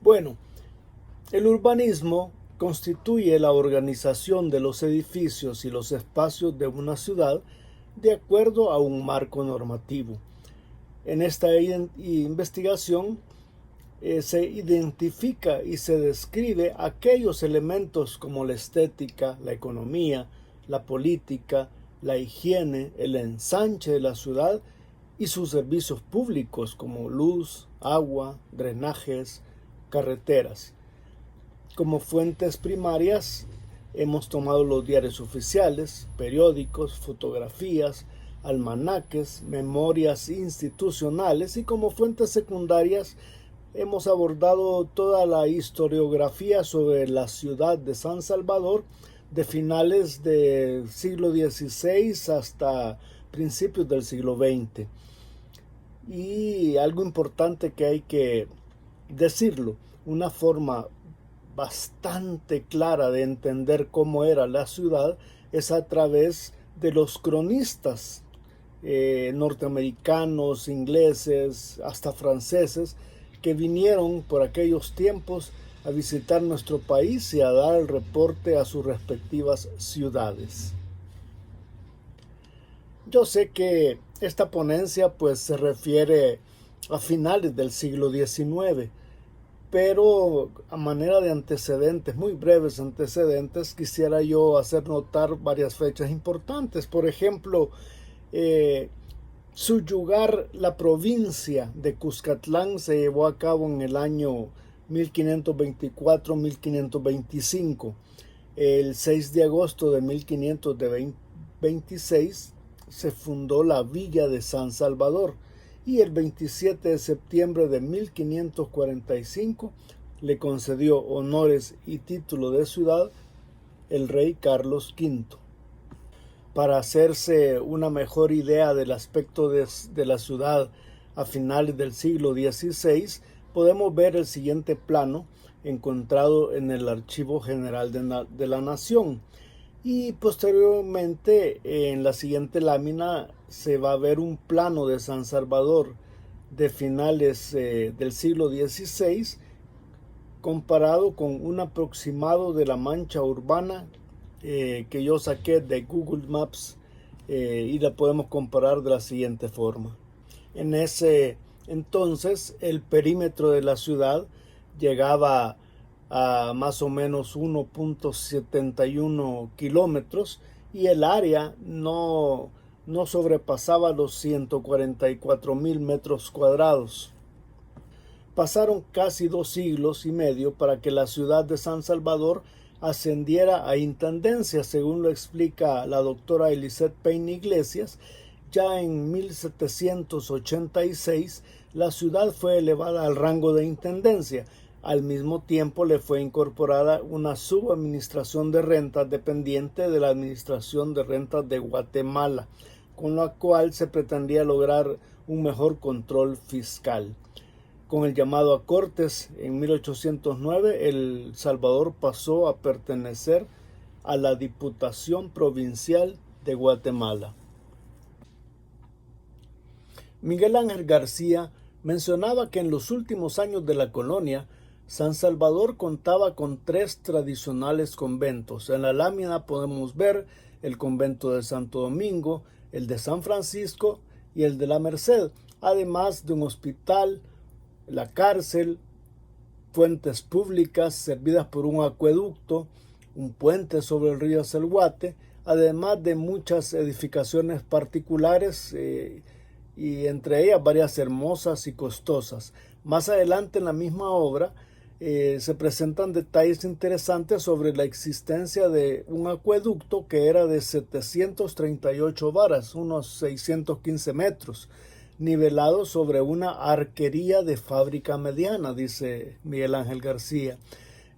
Bueno, el urbanismo constituye la organización de los edificios y los espacios de una ciudad de acuerdo a un marco normativo. En esta investigación se identifica y se describe aquellos elementos como la estética, la economía, la política, la higiene, el ensanche de la ciudad y sus servicios públicos como luz, agua, drenajes, carreteras. Como fuentes primarias hemos tomado los diarios oficiales, periódicos, fotografías, almanaques, memorias institucionales, y como fuentes secundarias hemos abordado toda la historiografía sobre la ciudad de San Salvador de finales del siglo XVI hasta principios del siglo XX. Y algo importante que hay que decirlo, una forma bastante clara de entender cómo era la ciudad es a través de los cronistas norteamericanos, ingleses, hasta franceses, que vinieron por aquellos tiempos a visitar nuestro país y a dar el reporte a sus respectivas ciudades. Yo sé que esta ponencia pues se refiere a finales del siglo XIX, pero a manera de antecedentes, muy breves antecedentes, quisiera yo hacer notar varias fechas importantes. Por ejemplo, subyugar la provincia de Cuscatlán se llevó a cabo en el año 1524-1525. El 6 de agosto de 1526 se fundó la villa de San Salvador, y el 27 de septiembre de 1545 le concedió honores y título de ciudad el rey Carlos V. Para hacerse una mejor idea del aspecto de la ciudad a finales del siglo XVI, podemos ver el siguiente plano encontrado en el Archivo General de la Nación. Y posteriormente, en la siguiente lámina, se va a ver un plano de San Salvador de finales del siglo XVI comparado con un aproximado de la mancha urbana que yo saqué de Google Maps, y la podemos comparar de la siguiente forma. En ese entonces el perímetro de la ciudad llegaba a más o menos 1.71 kilómetros, y el área no sobrepasaba los 144,000 metros cuadrados. Pasaron casi 2 siglos y medio para que la ciudad de San Salvador ascendiera a intendencia, según lo explica la doctora Eliseth Peine Iglesias. Ya en 1786 la ciudad fue elevada al rango de intendencia. Al mismo tiempo le fue incorporada una subadministración de rentas dependiente de la Administración de Rentas de Guatemala, con la cual se pretendía lograr un mejor control fiscal. Con el llamado a Cortes en 1809, El Salvador pasó a pertenecer a la Diputación Provincial de Guatemala. Miguel Ángel García mencionaba que en los últimos años de la colonia, San Salvador contaba con 3 tradicionales conventos. En la lámina podemos ver el convento de Santo Domingo, el de San Francisco y el de la Merced, además de un hospital, la cárcel, fuentes públicas servidas por un acueducto, un puente sobre el río Selhuate, además de muchas edificaciones particulares, y entre ellas varias hermosas y costosas. Más adelante en la misma obra se presentan detalles interesantes sobre la existencia de un acueducto que era de 738 varas, unos 615 metros, nivelado sobre una arquería de fábrica mediana, dice Miguel Ángel García,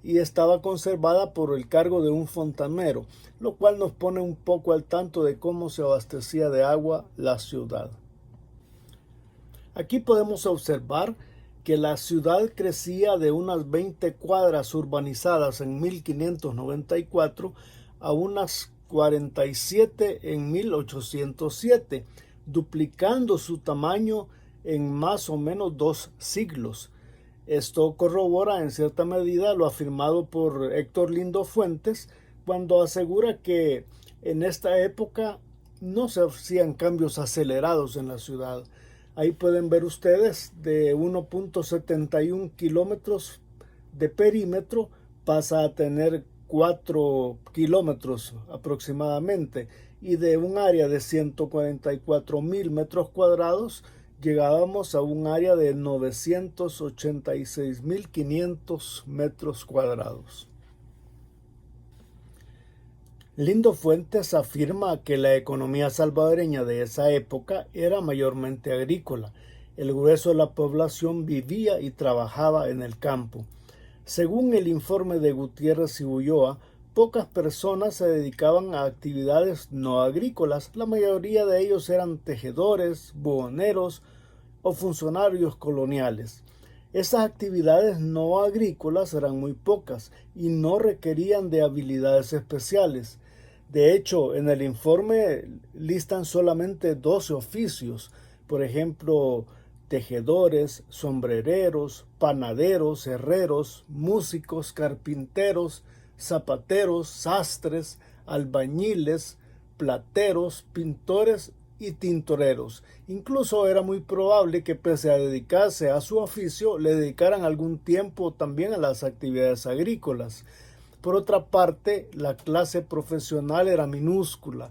y estaba conservada por el cargo de un fontanero, lo cual nos pone un poco al tanto de cómo se abastecía de agua la ciudad. Aquí podemos observar que la ciudad crecía de unas 20 cuadras urbanizadas en 1594 a unas 47 en 1807, duplicando su tamaño en más o menos 2 siglos. Esto corrobora en cierta medida lo afirmado por Héctor Lindo Fuentes cuando asegura que en esta época no se hacían cambios acelerados en la ciudad. Ahí pueden ver ustedes de 1.71 kilómetros de perímetro pasa a tener 4 kilómetros aproximadamente, y de un área de 144.000 metros cuadrados llegábamos a un área de 986.500 metros cuadrados. Lindo Fuentes afirma que la economía salvadoreña de esa época era mayormente agrícola. El grueso de la población vivía y trabajaba en el campo. Según el informe de Gutiérrez y Ulloa, pocas personas se dedicaban a actividades no agrícolas. La mayoría de ellos eran tejedores, buhoneros o funcionarios coloniales. Esas actividades no agrícolas eran muy pocas y no requerían de habilidades especiales. De hecho, en el informe listan solamente 12 oficios, por ejemplo, tejedores, sombrereros, panaderos, herreros, músicos, carpinteros, zapateros, sastres, albañiles, plateros, pintores y tintoreros. Incluso era muy probable que pese a dedicarse a su oficio, le dedicaran algún tiempo también a las actividades agrícolas. Por otra parte, la clase profesional era minúscula.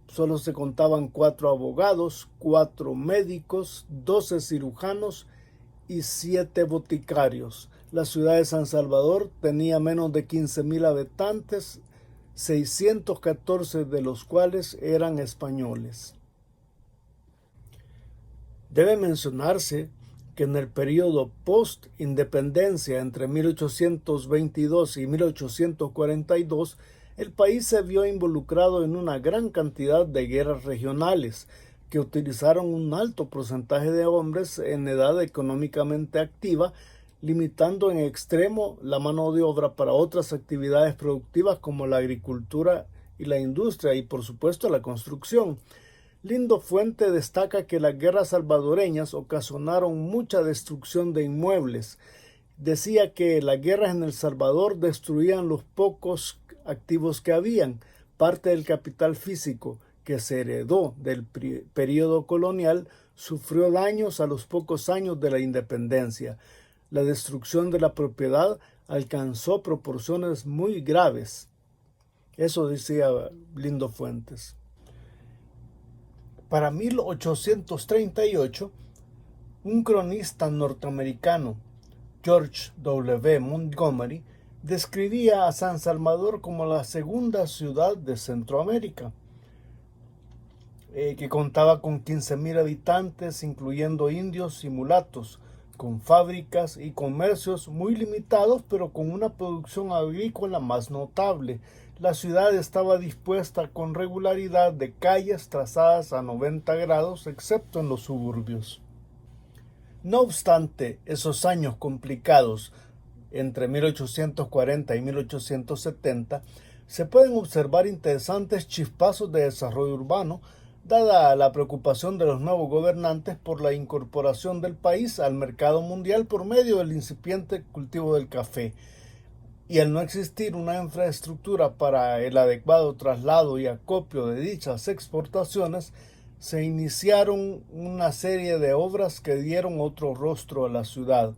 Solo se contaban 4 abogados, 4 médicos, 12 cirujanos y 7 boticarios. La ciudad de San Salvador tenía menos de 15.000 habitantes, 614 de los cuales eran españoles. Debe mencionarse que en el periodo post-independencia entre 1822 y 1842, el país se vio involucrado en una gran cantidad de guerras regionales que utilizaron un alto porcentaje de hombres en edad económicamente activa, limitando en extremo la mano de obra para otras actividades productivas como la agricultura y la industria y por supuesto la construcción. Lindo Fuente destaca que las guerras salvadoreñas ocasionaron mucha destrucción de inmuebles. Decía que las guerras en El Salvador destruían los pocos activos que habían, parte del capital físico que se heredó del periodo colonial sufrió daños a los pocos años de la independencia. La destrucción de la propiedad alcanzó proporciones muy graves. Eso decía Lindo Fuentes. Para 1838, un cronista norteamericano, George W. Montgomery, describía a San Salvador como la segunda ciudad de Centroamérica, que contaba con 15.000 habitantes, incluyendo indios y mulatos, con fábricas y comercios muy limitados, pero con una producción agrícola más notable. La ciudad estaba dispuesta con regularidad de calles trazadas a 90 grados, excepto en los suburbios. No obstante, esos años complicados, entre 1840 y 1870, se pueden observar interesantes chispazos de desarrollo urbano, dada la preocupación de los nuevos gobernantes por la incorporación del país al mercado mundial por medio del incipiente cultivo del café, y al no existir una infraestructura para el adecuado traslado y acopio de dichas exportaciones, se iniciaron una serie de obras que dieron otro rostro a la ciudad.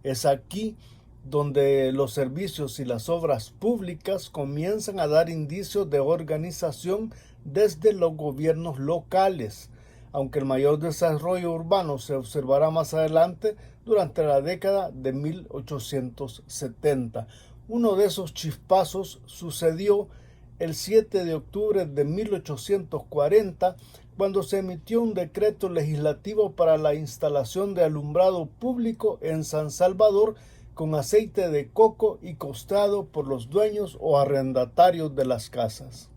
Es aquí donde los servicios y las obras públicas comienzan a dar indicios de organización desde los gobiernos locales, aunque el mayor desarrollo urbano se observará más adelante durante la década de 1870. Uno de esos chispazos sucedió el 7 de octubre de 1840, cuando se emitió un decreto legislativo para la instalación de alumbrado público en San Salvador con aceite de coco y costeado por los dueños o arrendatarios de las casas.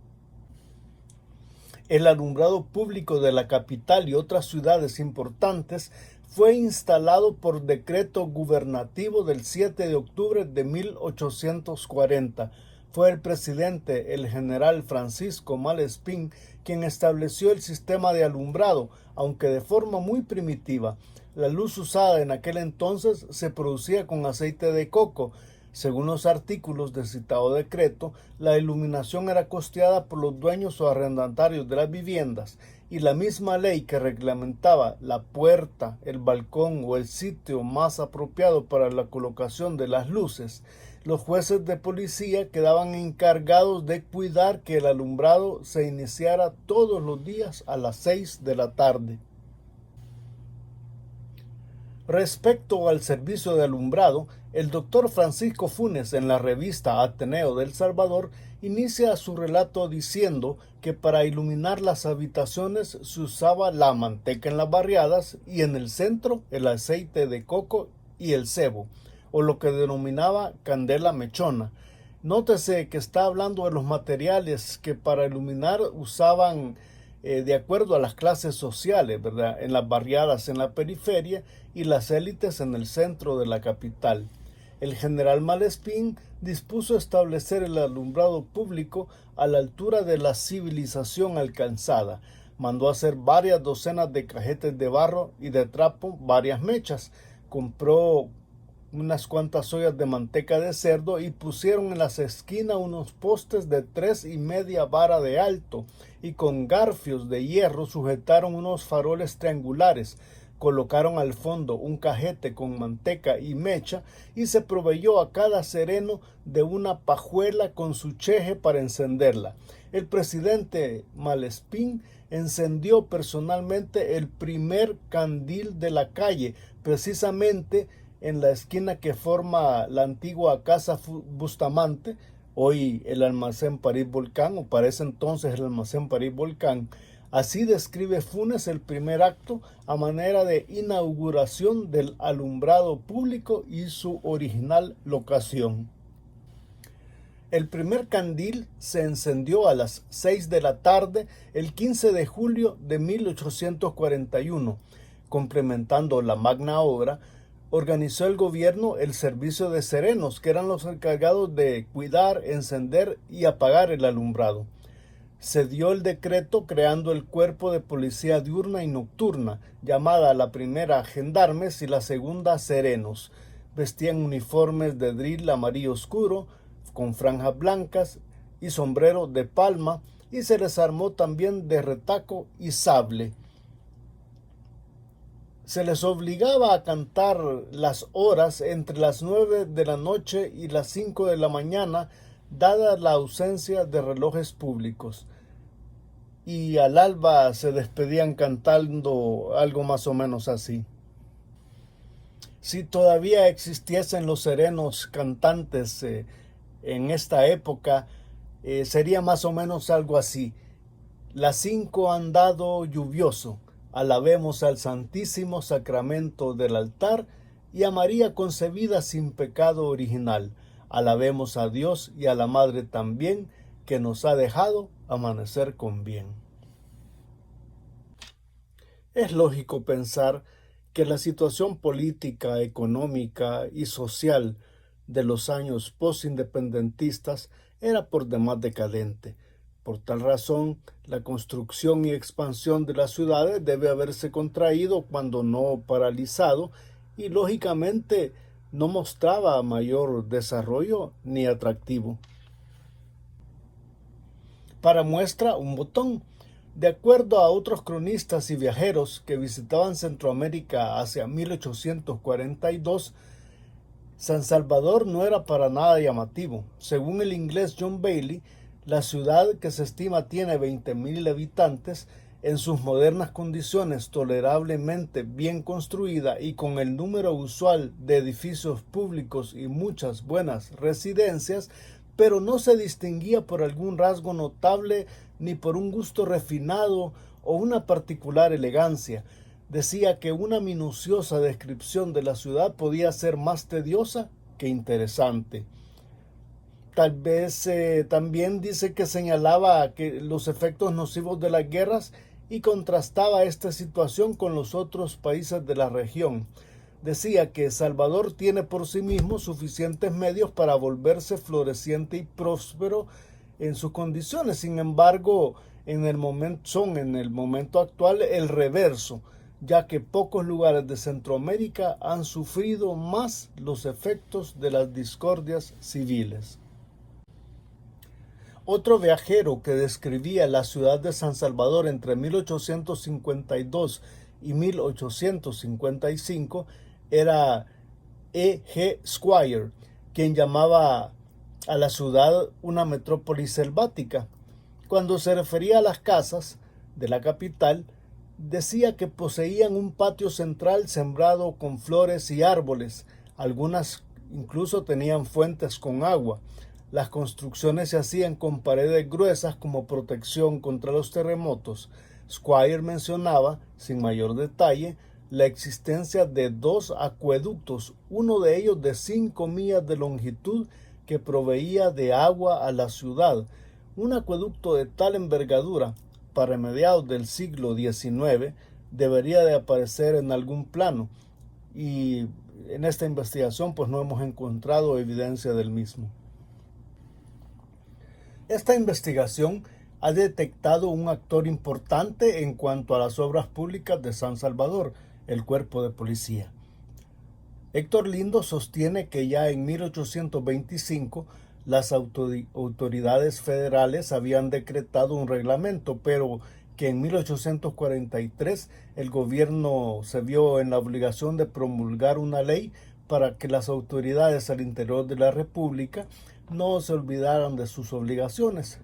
El alumbrado público de la capital y otras ciudades importantes fue instalado por decreto gubernativo del 7 de octubre de 1840. Fue el presidente, el general Francisco Malespín, quien estableció el sistema de alumbrado, aunque de forma muy primitiva. La luz usada en aquel entonces se producía con aceite de coco. Según los artículos del citado decreto, la iluminación era costeada por los dueños o arrendatarios de las viviendas, y la misma ley que reglamentaba la puerta, el balcón o el sitio más apropiado para la colocación de las luces. Los jueces de policía quedaban encargados de cuidar que el alumbrado se iniciara todos los días a las 6 de la tarde. Respecto al servicio de alumbrado, el doctor Francisco Funes, en la revista Ateneo de El Salvador, inicia su relato diciendo que para iluminar las habitaciones se usaba la manteca en las barriadas y en el centro el aceite de coco y el cebo, o lo que denominaba candela mechona. Nótese que está hablando de los materiales que para iluminar usaban de acuerdo a las clases sociales, ¿verdad? En las barriadas en la periferia y las élites en el centro de la capital. El general Malespín dispuso establecer el alumbrado público a la altura de la civilización alcanzada. Mandó hacer varias docenas de cajetes de barro y de trapo, varias mechas. Compró unas cuantas ollas de manteca de cerdo y pusieron en las esquinas unos postes de 3,5 varas de alto y con garfios de hierro sujetaron unos faroles triangulares. Colocaron al fondo un cajete con manteca y mecha y se proveyó a cada sereno de una pajuela con su cheje para encenderla. El presidente Malespín encendió personalmente el primer candil de la calle, precisamente en la esquina que forma la antigua Casa Bustamante, hoy el Almacén París Volcán, o para ese entonces el Almacén París Volcán. Así describe Funes el primer acto a manera de inauguración del alumbrado público y su original locación. El primer candil se encendió a las 6 de la tarde el 15 de julio de 1841. Complementando la magna obra, organizó el gobierno el servicio de serenos, que eran los encargados de cuidar, encender y apagar el alumbrado. Se dio el decreto creando el cuerpo de policía diurna y nocturna, llamada la primera gendarmes y la segunda serenos. Vestían uniformes de dril amarillo oscuro, con franjas blancas y sombrero de palma, y se les armó también de retaco y sable. Se les obligaba a cantar las horas entre las 9 de la noche y las 5 de la mañana, dada la ausencia de relojes públicos. Y al alba se despedían cantando algo más o menos así. Si todavía existiesen los serenos cantantes en esta época, sería más o menos algo así. Las 5 han dado lluvioso. Alabemos al Santísimo Sacramento del altar y a María concebida sin pecado original. Alabemos a Dios y a la Madre también, que nos ha dejado amanecer con bien. Es lógico pensar que la situación política, económica y social de los años postindependentistas era por demás decadente. Por tal razón, la construcción y expansión de las ciudades debe haberse contraído cuando no paralizado y lógicamente no mostraba mayor desarrollo ni atractivo. Para muestra, un botón. De acuerdo a otros cronistas y viajeros que visitaban Centroamérica hacia 1842, San Salvador no era para nada llamativo. Según el inglés John Bailey, la ciudad, que se estima tiene 20,000 habitantes, en sus modernas condiciones tolerablemente bien construida y con el número usual de edificios públicos y muchas buenas residencias, pero no se distinguía por algún rasgo notable ni por un gusto refinado o una particular elegancia. Decía que una minuciosa descripción de la ciudad podía ser más tediosa que interesante. Tal vez también dice que señalaba que los efectos nocivos de las guerras y contrastaba esta situación con los otros países de la región. Decía que Salvador tiene por sí mismo suficientes medios para volverse floreciente y próspero en sus condiciones. Sin embargo, en el momento actual el reverso. ya que pocos lugares de Centroamérica han sufrido más los efectos de las discordias civiles. Otro viajero que describía la ciudad de San Salvador entre 1852 y 1855 era E. G. Squire, quien llamaba a la ciudad una metrópolis selvática. Cuando se refería a las casas de la capital, decía que poseían un patio central sembrado con flores y árboles. Algunas incluso tenían fuentes con agua. Las construcciones se hacían con paredes gruesas como protección contra los terremotos. Squire mencionaba, sin mayor detalle, la existencia de 2 acueductos, uno de ellos de 5 millas de longitud que proveía de agua a la ciudad. Un acueducto de tal envergadura, para mediados del siglo XIX, debería de aparecer en algún plano, y en esta investigación pues no hemos encontrado evidencia del mismo. Esta investigación ha detectado un actor importante en cuanto a las obras públicas de San Salvador, el cuerpo de policía. Héctor Lindo sostiene que ya en 1825 las autoridades federales habían decretado un reglamento, pero que en 1843 el gobierno se vio en la obligación de promulgar una ley para que las autoridades al interior de la República no se olvidaran de sus obligaciones.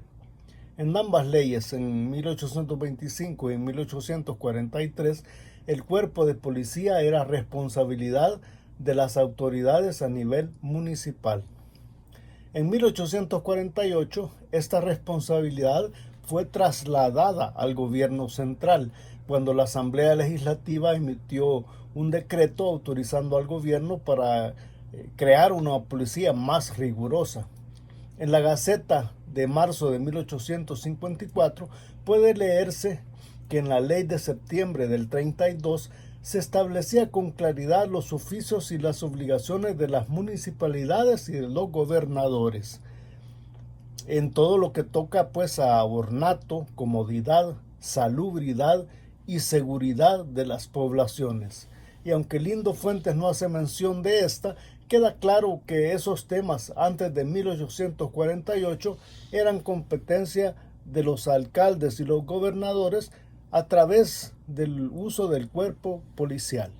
En ambas leyes, en 1825 y en 1843, el cuerpo de policía era responsabilidad de las autoridades a nivel municipal. En 1848, esta responsabilidad fue trasladada al gobierno central, cuando la Asamblea Legislativa emitió un decreto autorizando al gobierno para crear una policía más rigurosa. En la Gaceta de marzo de 1854 puede leerse que en la ley de septiembre del 32 se establecía con claridad los oficios y las obligaciones de las municipalidades y de los gobernadores en todo lo que toca pues a ornato, comodidad, salubridad y seguridad de las poblaciones. Y aunque Lindo Fuentes no hace mención de esta, queda claro que esos temas antes de 1848 eran competencia de los alcaldes y los gobernadores a través del uso del cuerpo policial.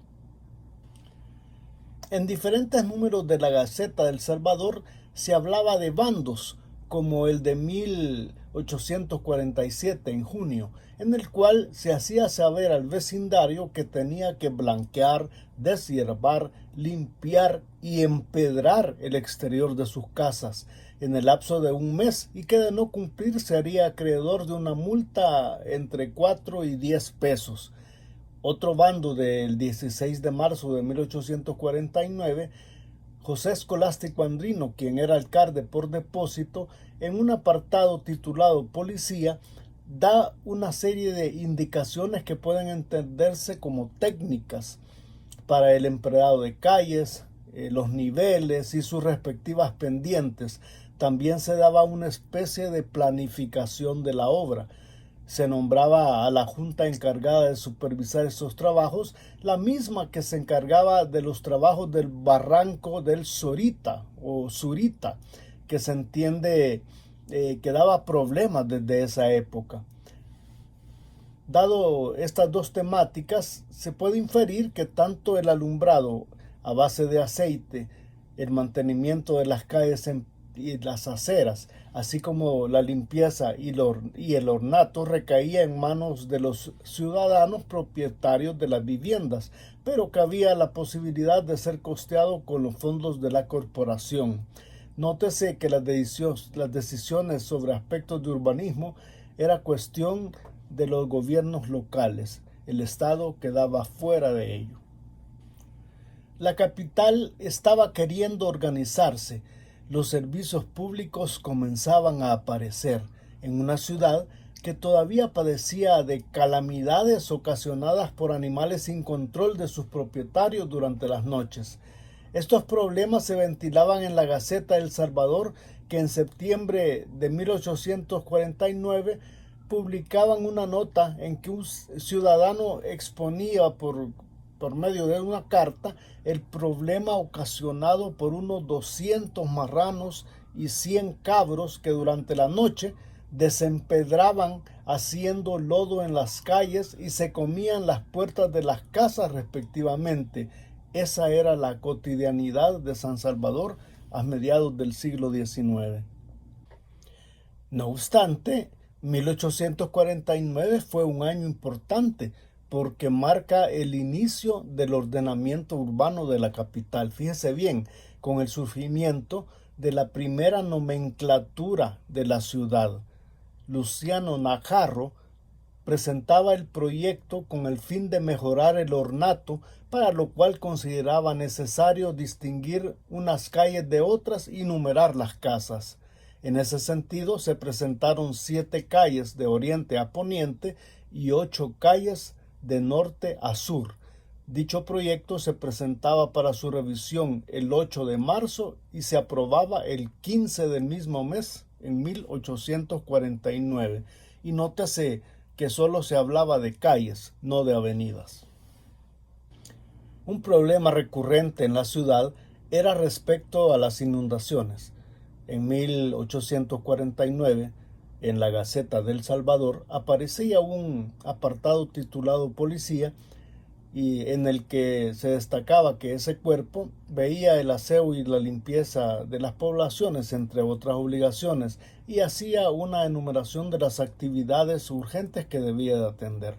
En diferentes números de la Gaceta del Salvador se hablaba de bandos, como el de 1847 en junio, en el cual se hacía saber al vecindario que tenía que blanquear, deshiervar, limpiar y empedrar el exterior de sus casas en el lapso de un mes, y que de no cumplir sería acreedor de una multa entre 4 y 10 pesos. Otro bando del 16 de marzo de 1849, José Escolástico Andrino, quien era alcalde por depósito, en un apartado titulado Policía, da una serie de indicaciones que pueden entenderse como técnicas para el empleado de calles, los niveles y sus respectivas pendientes. También se daba una especie de planificación de la obra. Se nombraba a la junta encargada de supervisar estos trabajos, la misma que se encargaba de los trabajos del barranco del Sorita o Surita, que se entiende que daba problemas desde esa época. Dado estas dos temáticas, se puede inferir que tanto el alumbrado a base de aceite, el mantenimiento de las calles y las aceras, así como la limpieza y el ornato recaía en manos de los ciudadanos propietarios de las viviendas, pero que había la posibilidad de ser costeado con los fondos de la corporación. Nótese que las decisiones sobre aspectos de urbanismo era cuestión de los gobiernos locales. El Estado quedaba fuera de ello. La capital estaba queriendo organizarse. Los servicios públicos comenzaban a aparecer en una ciudad que todavía padecía de calamidades ocasionadas por animales sin control de sus propietarios durante las noches. Estos problemas se ventilaban en la Gaceta del Salvador, que en septiembre de 1849 publicaban una nota en que un ciudadano exponía por medio de una carta el problema ocasionado por unos 200 marranos y 100 cabros que durante la noche desempedraban haciendo lodo en las calles y se comían las puertas de las casas respectivamente. Esa era la cotidianidad de San Salvador a mediados del siglo XIX. No obstante, 1849 fue un año importante porque marca el inicio del ordenamiento urbano de la capital. Fíjese bien, con el surgimiento de la primera nomenclatura de la ciudad. Luciano Najarro presentaba el proyecto con el fin de mejorar el ornato, para lo cual consideraba necesario distinguir unas calles de otras y numerar las casas. En ese sentido se presentaron 7 calles de oriente a poniente y 8 calles de norte a sur. Dicho proyecto se presentaba para su revisión el 8 de marzo y se aprobaba el 15 del mismo mes en 1849. Y nótese que solo se hablaba de calles, no de avenidas. Un problema recurrente en la ciudad era respecto a las inundaciones. En 1849, en la Gaceta del Salvador, aparecía un apartado titulado Policía, y en el que se destacaba que ese cuerpo veía el aseo y la limpieza de las poblaciones, entre otras obligaciones, y hacía una enumeración de las actividades urgentes que debía de atender.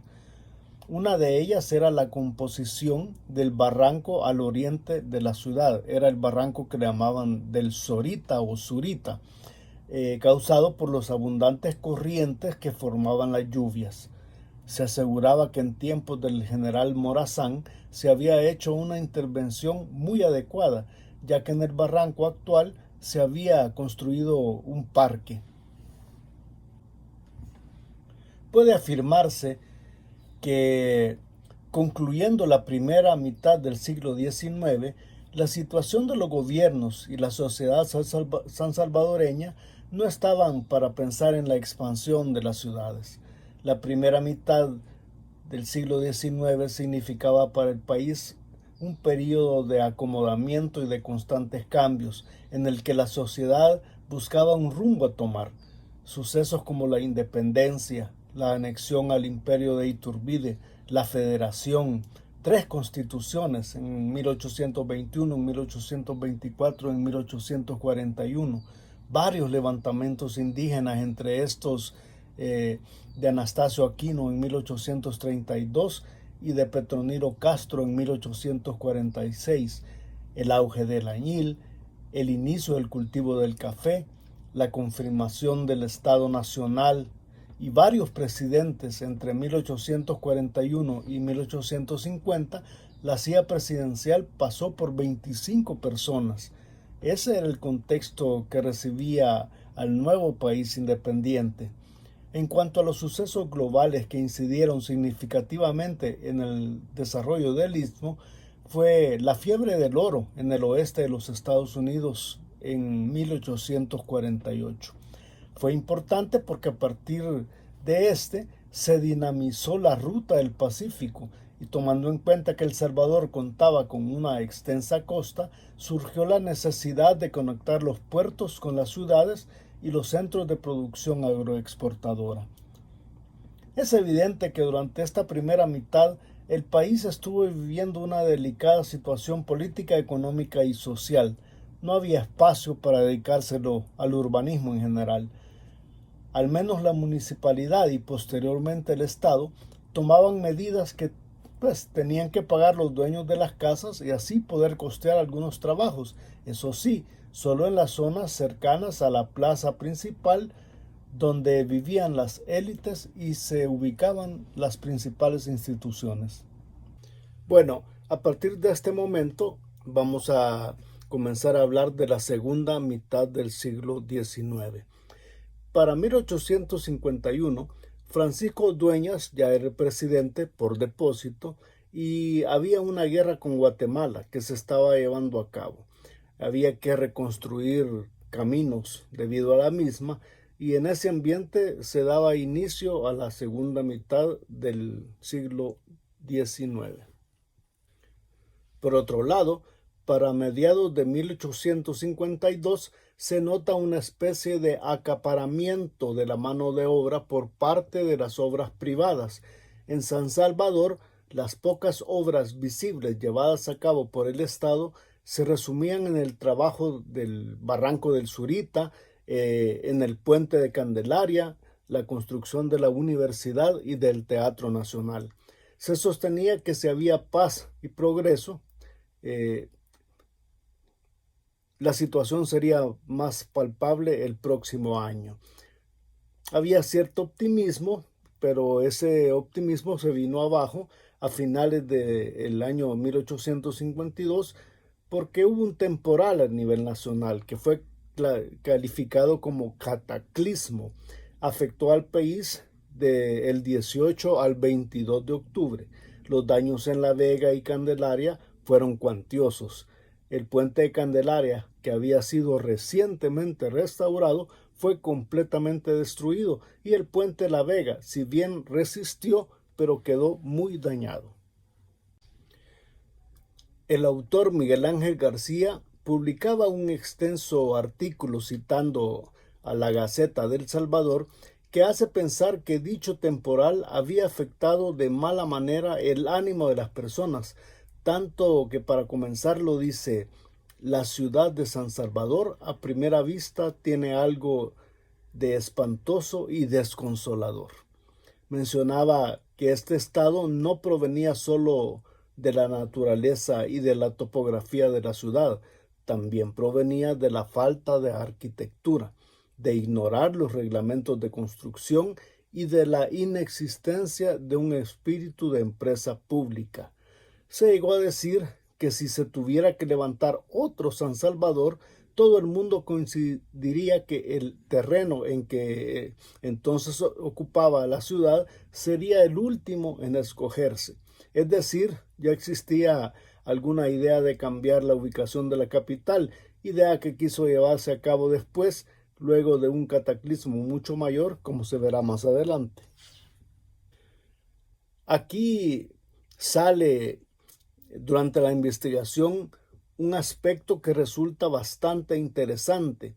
Una de ellas era la composición del barranco al oriente de la ciudad. Era el barranco que le llamaban del Sorita o Surita, causado por los abundantes corrientes que formaban las lluvias. Se aseguraba que en tiempos del general Morazán se había hecho una intervención muy adecuada, ya que en el barranco actual se había construido un parque. Puede afirmarse que, concluyendo la primera mitad del siglo XIX, la situación de los gobiernos y la sociedad sansalvadoreña no estaban para pensar en la expansión de las ciudades. La primera mitad del siglo XIX significaba para el país un periodo de acomodamiento y de constantes cambios, en el que la sociedad buscaba un rumbo a tomar. Sucesos como la independencia, la anexión al imperio de Iturbide, la federación, 3 constituciones en 1821, en 1824, en 1841, varios levantamientos indígenas, entre estos de Anastasio Aquino en 1832 y de Petronilo Castro en 1846, el auge del añil, el inicio del cultivo del café, la confirmación del Estado Nacional y varios presidentes entre 1841 y 1850. La silla presidencial pasó por 25 personas. Ese era el contexto que recibía al nuevo país independiente. En cuanto a los sucesos globales que incidieron significativamente en el desarrollo del Istmo, fue la fiebre del oro en el oeste de los Estados Unidos en 1848. Fue importante porque a partir de este se dinamizó la ruta del Pacífico, y tomando en cuenta que El Salvador contaba con una extensa costa, surgió la necesidad de conectar los puertos con las ciudades y los centros de producción agroexportadora. Es evidente que durante esta primera mitad el país estuvo viviendo una delicada situación política, económica y social. No había espacio para dedicárselo al urbanismo en general. Al menos la municipalidad y posteriormente el Estado tomaban medidas que tenían que pagar los dueños de las casas y así poder costear algunos trabajos. Eso sí, solo en las zonas cercanas a la plaza principal, donde vivían las élites y se ubicaban las principales instituciones. Bueno, a partir de este momento vamos a comenzar a hablar de la segunda mitad del siglo XIX. Para 1851, Francisco Dueñas ya era presidente por depósito y había una guerra con Guatemala que se estaba llevando a cabo. Había que reconstruir caminos debido a la misma, y en ese ambiente se daba inicio a la segunda mitad del siglo XIX. Por otro lado, para mediados de 1852 se nota una especie de acaparamiento de la mano de obra por parte de las obras privadas. En San Salvador, las pocas obras visibles llevadas a cabo por el Estado se resumían en el trabajo del Barranco del Zurita, en el Puente de Candelaria, la construcción de la universidad y del Teatro Nacional. Se sostenía que si había paz y progreso, la situación sería más palpable el próximo año. Había cierto optimismo, pero ese optimismo se vino abajo a finales del año 1852 porque hubo un temporal a nivel nacional que fue calificado como cataclismo. Afectó al país del 18 al 22 de octubre. Los daños en La Vega y Candelaria fueron cuantiosos. El puente de Candelaria, que había sido recientemente restaurado, fue completamente destruido y el puente de La Vega, si bien resistió, pero quedó muy dañado. El autor Miguel Ángel García publicaba un extenso artículo citando a la Gaceta del Salvador que hace pensar que dicho temporal había afectado de mala manera el ánimo de las personas, tanto que para comenzar lo dice: la ciudad de San Salvador a primera vista tiene algo de espantoso y desconsolador. Mencionaba que este estado no provenía solo de la naturaleza y de la topografía de la ciudad, también provenía de la falta de arquitectura, de ignorar los reglamentos de construcción y de la inexistencia de un espíritu de empresa pública. Se llegó a decir que si se tuviera que levantar otro San Salvador, todo el mundo coincidiría que el terreno en que entonces ocupaba la ciudad sería el último en escogerse. Es decir, ya existía alguna idea de cambiar la ubicación de la capital, idea que quiso llevarse a cabo después, luego de un cataclismo mucho mayor, como se verá más adelante. Aquí sale durante la investigación un aspecto que resulta bastante interesante,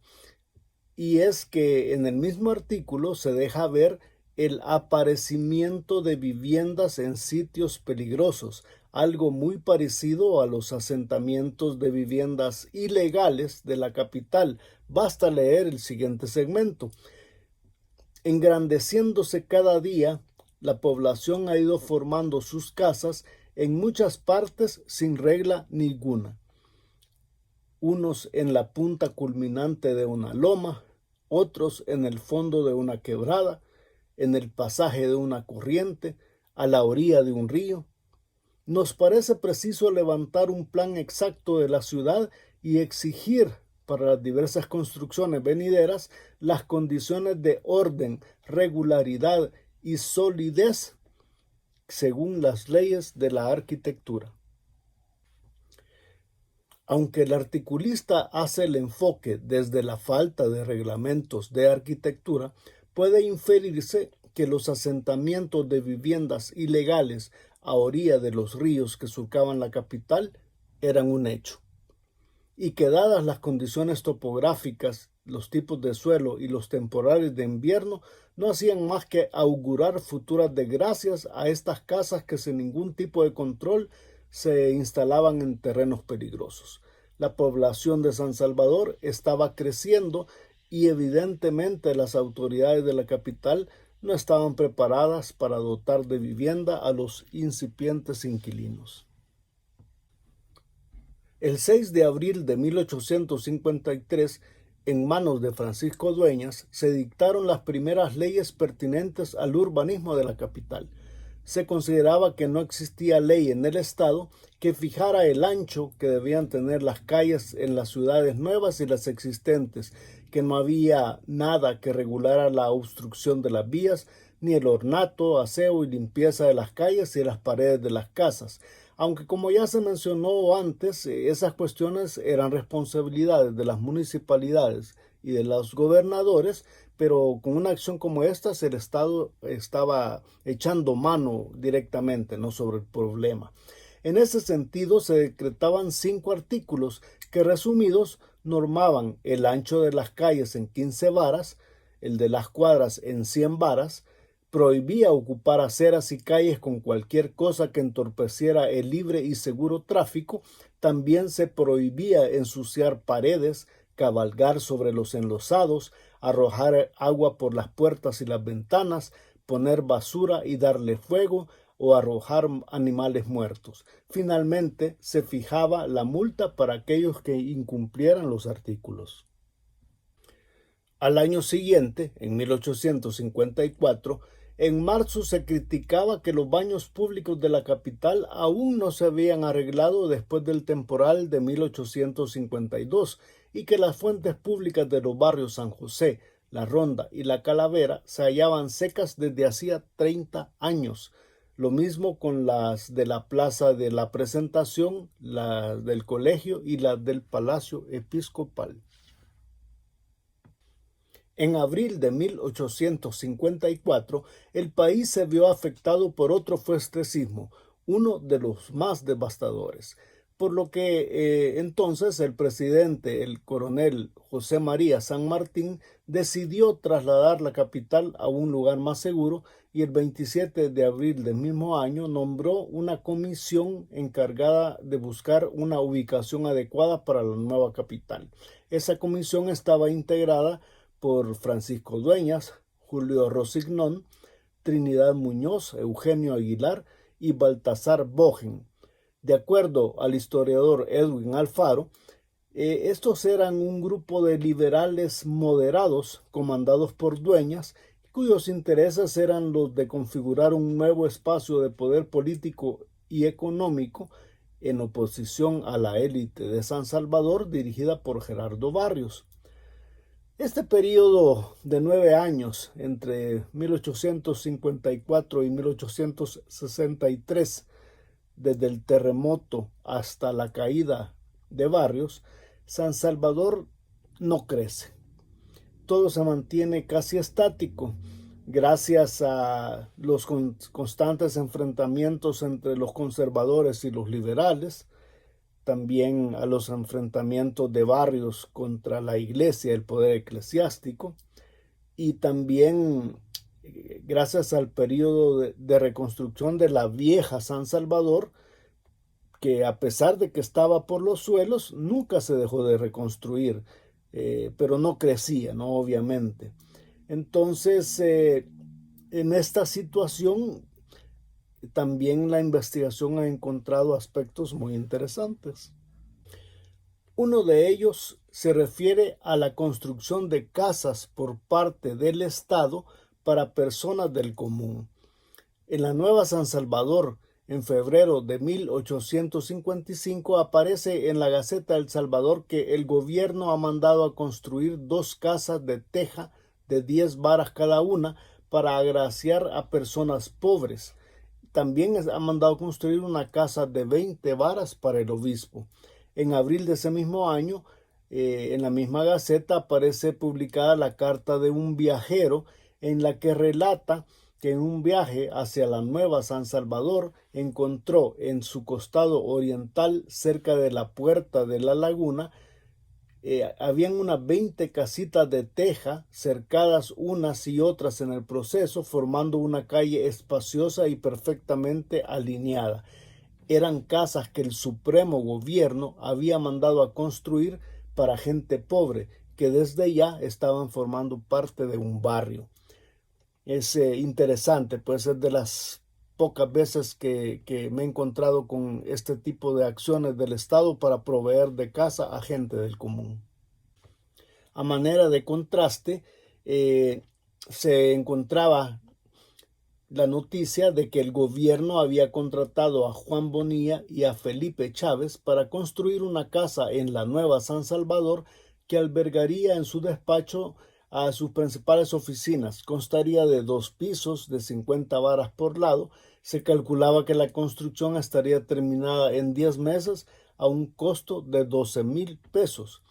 y es que en el mismo artículo se deja ver el aparecimiento de viviendas en sitios peligrosos, algo muy parecido a los asentamientos de viviendas ilegales de la capital. Basta leer el siguiente segmento. Engrandeciéndose cada día, la población ha ido formando sus casas en muchas partes sin regla ninguna. Unos en la punta culminante de una loma, otros en el fondo de una quebrada, en el pasaje de una corriente, a la orilla de un río. Nos parece preciso levantar un plan exacto de la ciudad y exigir para las diversas construcciones venideras las condiciones de orden, regularidad y solidez según las leyes de la arquitectura. Aunque el articulista hace el enfoque desde la falta de reglamentos de arquitectura, puede inferirse que los asentamientos de viviendas ilegales a orilla de los ríos que surcaban la capital eran un hecho, y que dadas las condiciones topográficas, los tipos de suelo y los temporales de invierno, no hacían más que augurar futuras desgracias a estas casas que sin ningún tipo de control se instalaban en terrenos peligrosos. La población de San Salvador estaba creciendo y evidentemente las autoridades de la capital no estaban preparadas para dotar de vivienda a los incipientes inquilinos. El 6 de abril de 1853, en manos de Francisco Dueñas, se dictaron las primeras leyes pertinentes al urbanismo de la capital. Se consideraba que no existía ley en el estado que fijara el ancho que debían tener las calles en las ciudades nuevas y las existentes, que no había nada que regulara la obstrucción de las vías, ni el ornato, aseo y limpieza de las calles y las paredes de las casas. Aunque, como ya se mencionó antes, esas cuestiones eran responsabilidades de las municipalidades y de los gobernadores, pero con una acción como esta el Estado estaba echando mano directamente, ¿no?, sobre el problema. En ese sentido, se decretaban 5 artículos que, resumidos, normaban el ancho de las calles en 15 varas, el de las cuadras en 100 varas, prohibía ocupar aceras y calles con cualquier cosa que entorpeciera el libre y seguro tráfico. También se prohibía ensuciar paredes, cabalgar sobre los enlosados, arrojar agua por las puertas y las ventanas, poner basura y darle fuego, o arrojar animales muertos. Finalmente, se fijaba la multa para aquellos que incumplieran los artículos. Al año siguiente, en 1854, en marzo, se criticaba que los baños públicos de la capital aún no se habían arreglado después del temporal de 1852 y que las fuentes públicas de los barrios San José, La Ronda y La Calavera se hallaban secas desde hacía 30 años. Lo mismo con las de la Plaza de la Presentación, las del Colegio y las del Palacio Episcopal. En abril de 1854, el país se vio afectado por otro fuertesismo, uno de los más devastadores, por lo que entonces el presidente, el coronel José María San Martín, decidió trasladar la capital a un lugar más seguro y el 27 de abril del mismo año nombró una comisión encargada de buscar una ubicación adecuada para la nueva capital. Esa comisión estaba integrada por Francisco Dueñas, Julio Rosignón, Trinidad Muñoz, Eugenio Aguilar y Baltasar Bogen. De acuerdo al historiador Edwin Alfaro, estos eran un grupo de liberales moderados comandados por Dueñas, cuyos intereses eran los de configurar un nuevo espacio de poder político y económico en oposición a la élite de San Salvador dirigida por Gerardo Barrios. Este periodo de 9 años, entre 1854 y 1863, desde el terremoto hasta la caída de Barrios, San Salvador no crece. Todo se mantiene casi estático, gracias a los constantes enfrentamientos entre los conservadores y los liberales, también a los enfrentamientos de Barrios contra la iglesia, el poder eclesiástico, y también gracias al periodo de reconstrucción de la vieja San Salvador, que a pesar de que estaba por los suelos, nunca se dejó de reconstruir, pero no crecía, ¿no?, obviamente. Entonces, en esta situación, también la investigación ha encontrado aspectos muy interesantes. Uno de ellos se refiere a la construcción de casas por parte del Estado para personas del común. En la Nueva San Salvador, en febrero de 1855, aparece en la Gaceta de El Salvador que el gobierno ha mandado a construir 2 casas de teja de 10 varas cada una para agraciar a personas pobres. También ha mandado construir una casa de 20 varas para el obispo. En abril de ese mismo año, en la misma Gaceta aparece publicada la carta de un viajero en la que relata que en un viaje hacia la Nueva San Salvador encontró en su costado oriental, cerca de la puerta de la laguna, habían unas 20 casitas de teja cercadas unas y otras en el proceso, formando una calle espaciosa y perfectamente alineada. Eran casas que el Supremo Gobierno había mandado a construir para gente pobre, que desde ya estaban formando parte de un barrio. Es interesante, pues es de las pocas veces que me he encontrado con este tipo de acciones del Estado para proveer de casa a gente del común. A manera de contraste, se encontraba la noticia de que el gobierno había contratado a Juan Bonilla y a Felipe Chávez para construir una casa en la Nueva San Salvador que albergaría en su despacho a sus principales oficinas. Constaría de 2 pisos de 50 varas por lado. Se calculaba que la construcción estaría terminada en 10 meses a un costo de 12,000 pesos.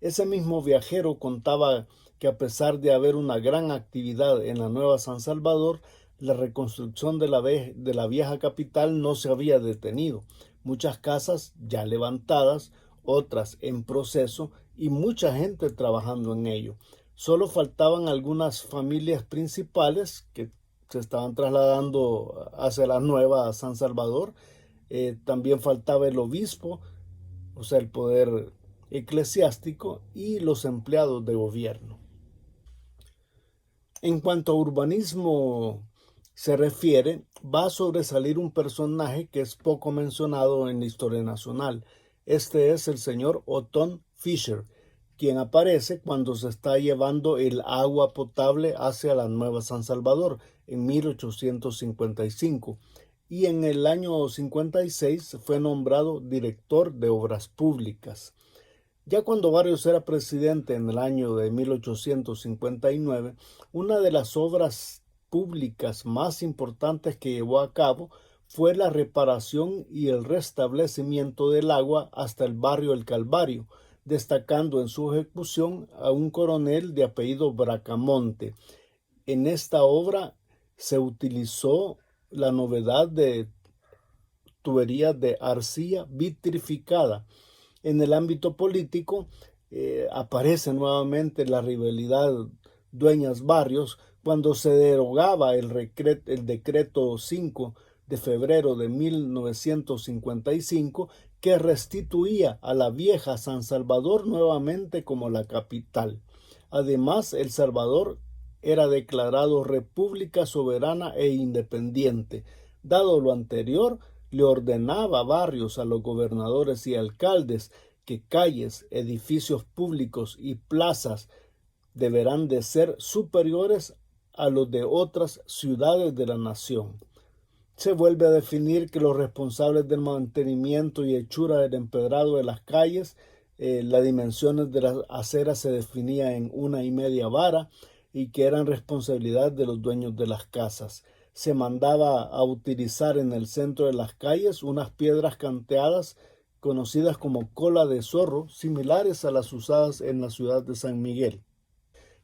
Ese mismo viajero contaba que a pesar de haber una gran actividad en la Nueva San Salvador, la reconstrucción de la vieja capital no se había detenido. Muchas casas ya levantadas, otras en proceso y mucha gente trabajando en ello. Solo faltaban algunas familias principales que se estaban trasladando hacia la Nueva San Salvador. También faltaba el obispo, o sea, el poder eclesiástico y los empleados de gobierno. En cuanto a urbanismo se refiere, va a sobresalir un personaje que es poco mencionado en la historia nacional. Este es el señor Otón Fisher, quien aparece cuando se está llevando el agua potable hacia la Nueva San Salvador en 1855 y en el año 56 fue nombrado director de obras públicas. Ya cuando Barrios era presidente en el año de 1859, una de las obras públicas más importantes que llevó a cabo fue la reparación y el restablecimiento del agua hasta el barrio El Calvario, destacando en su ejecución a un coronel de apellido Bracamonte. En esta obra se utilizó la novedad de tuberías de arcilla vitrificada. En el ámbito político aparece nuevamente la rivalidad Dueñas-Barrios cuando se derogaba el decreto 5 de febrero de 1955 que restituía a la vieja San Salvador nuevamente como la capital. Además, El Salvador era declarado república soberana e independiente. Dado lo anterior, le ordenaba a Barrios a los gobernadores y alcaldes que calles, edificios públicos y plazas deberán de ser superiores a los de otras ciudades de la nación. Se vuelve a definir que los responsables del mantenimiento y hechura del empedrado de las calles, las dimensiones de las aceras se definía en 1,5 varas y que eran responsabilidad de los dueños de las casas. Se mandaba a utilizar en el centro de las calles unas piedras canteadas conocidas como cola de zorro, similares a las usadas en la ciudad de San Miguel.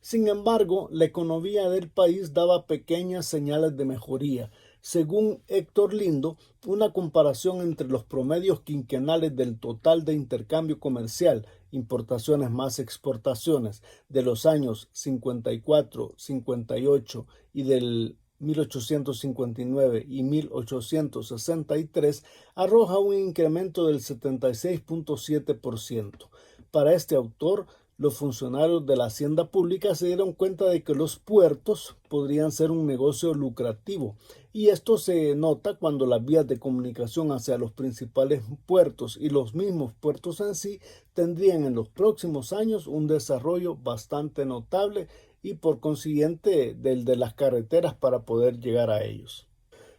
Sin embargo, la economía del país daba pequeñas señales de mejoría. Según Héctor Lindo, una comparación entre los promedios quinquenales del total de intercambio comercial, importaciones más exportaciones, de los años 54, 58 y del 1859 y 1863 arroja un incremento del 76,7%. Para este autor, los funcionarios de la hacienda pública se dieron cuenta de que los puertos podrían ser un negocio lucrativo, y esto se nota cuando las vías de comunicación hacia los principales puertos y los mismos puertos en sí tendrían en los próximos años un desarrollo bastante notable y por consiguiente del de las carreteras para poder llegar a ellos.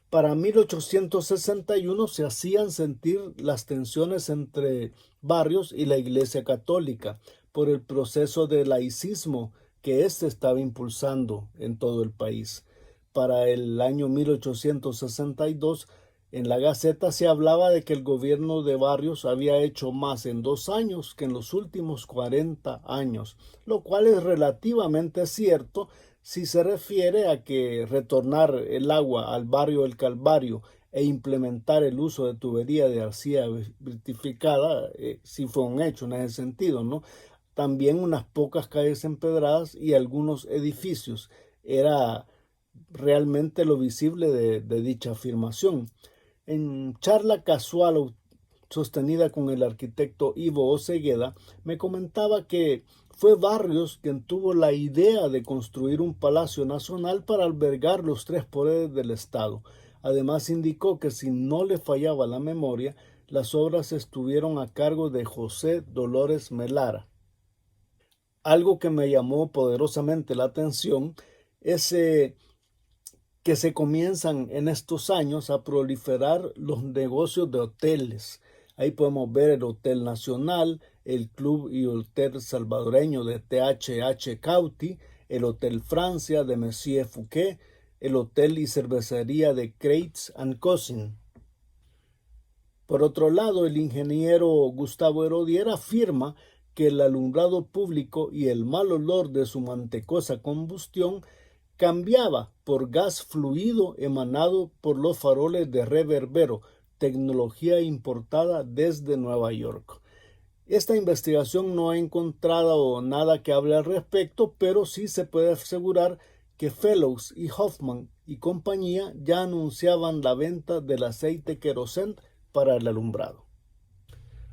Para 1861 se hacían sentir las tensiones entre Barrios y la Iglesia Católica por el proceso de laicismo que éste estaba impulsando en todo el país. Para el año 1862, en la Gaceta se hablaba de que el gobierno de Barrios había hecho más en 2 años que en los últimos 40 años, lo cual es relativamente cierto si se refiere a que retornar el agua al barrio El Calvario e implementar el uso de tubería de arcilla vitrificada, sí fue un hecho en ese sentido, ¿no? También unas pocas calles empedradas y algunos edificios. Era realmente lo visible de dicha afirmación. En charla casual sostenida con el arquitecto Ivo Osegueda, me comentaba que fue Barrios quien tuvo la idea de construir un palacio nacional para albergar los 3 poderes del Estado. Además indicó que si no le fallaba la memoria, las obras estuvieron a cargo de José Dolores Melara. Algo que me llamó poderosamente la atención es que se comienzan en estos años a proliferar los negocios de hoteles. Ahí podemos ver el Hotel Nacional, el Club y Hotel Salvadoreño de THH Cauty, el Hotel Francia de Monsieur Fouquet, el Hotel y Cervecería de Crates and Cousin. Por otro lado, el ingeniero Gustavo Herodier afirma que el alumbrado público y el mal olor de su mantecosa combustión cambiaba por gas fluido emanado por los faroles de reverbero, tecnología importada desde Nueva York. Esta investigación no ha encontrado nada que hable al respecto, pero sí se puede asegurar que Fellows y Hoffman y compañía ya anunciaban la venta del aceite querosén para el alumbrado.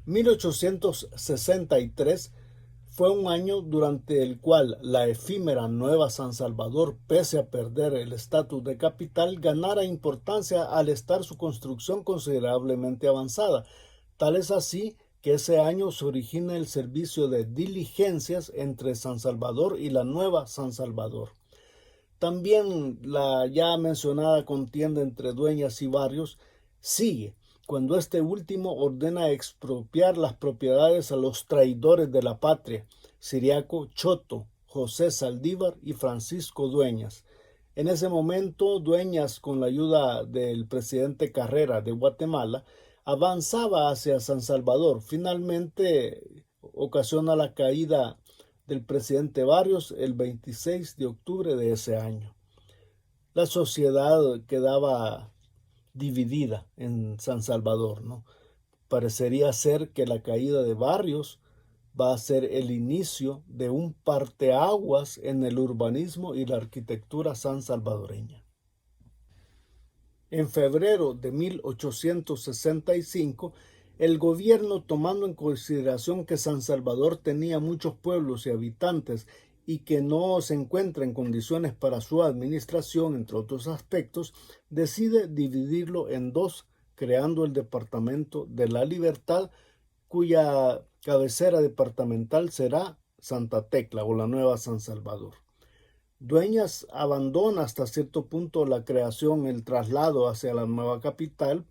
1863 fue un año durante el cual la efímera Nueva San Salvador, pese a perder el estatus de capital, ganara importancia al estar su construcción considerablemente avanzada. Tal es así que ese año se origina el servicio de diligencias entre San Salvador y la Nueva San Salvador. También la ya mencionada contienda entre dueñas y barrios sigue cuando este último ordena expropiar las propiedades a los traidores de la patria, Ciriaco Choto, José Saldívar y Francisco Dueñas. En ese momento, Dueñas, con la ayuda del presidente Carrera de Guatemala, avanzaba hacia San Salvador. Finalmente ocasiona la caída del presidente Barrios el 26 de octubre de ese año. La sociedad quedaba dividida en San Salvador, ¿no? Parecería ser que la caída de Barrios va a ser el inicio de un parteaguas en el urbanismo y la arquitectura sansalvadoreña. En febrero de 1865, el gobierno, tomando en consideración que San Salvador tenía muchos pueblos y habitantes y que no se encuentra en condiciones para su administración, entre otros aspectos, decide dividirlo en dos, creando el Departamento de la Libertad, cuya cabecera departamental será Santa Tecla o la Nueva San Salvador. Dueñas abandona hasta cierto punto la creación, el traslado hacia la nueva capital,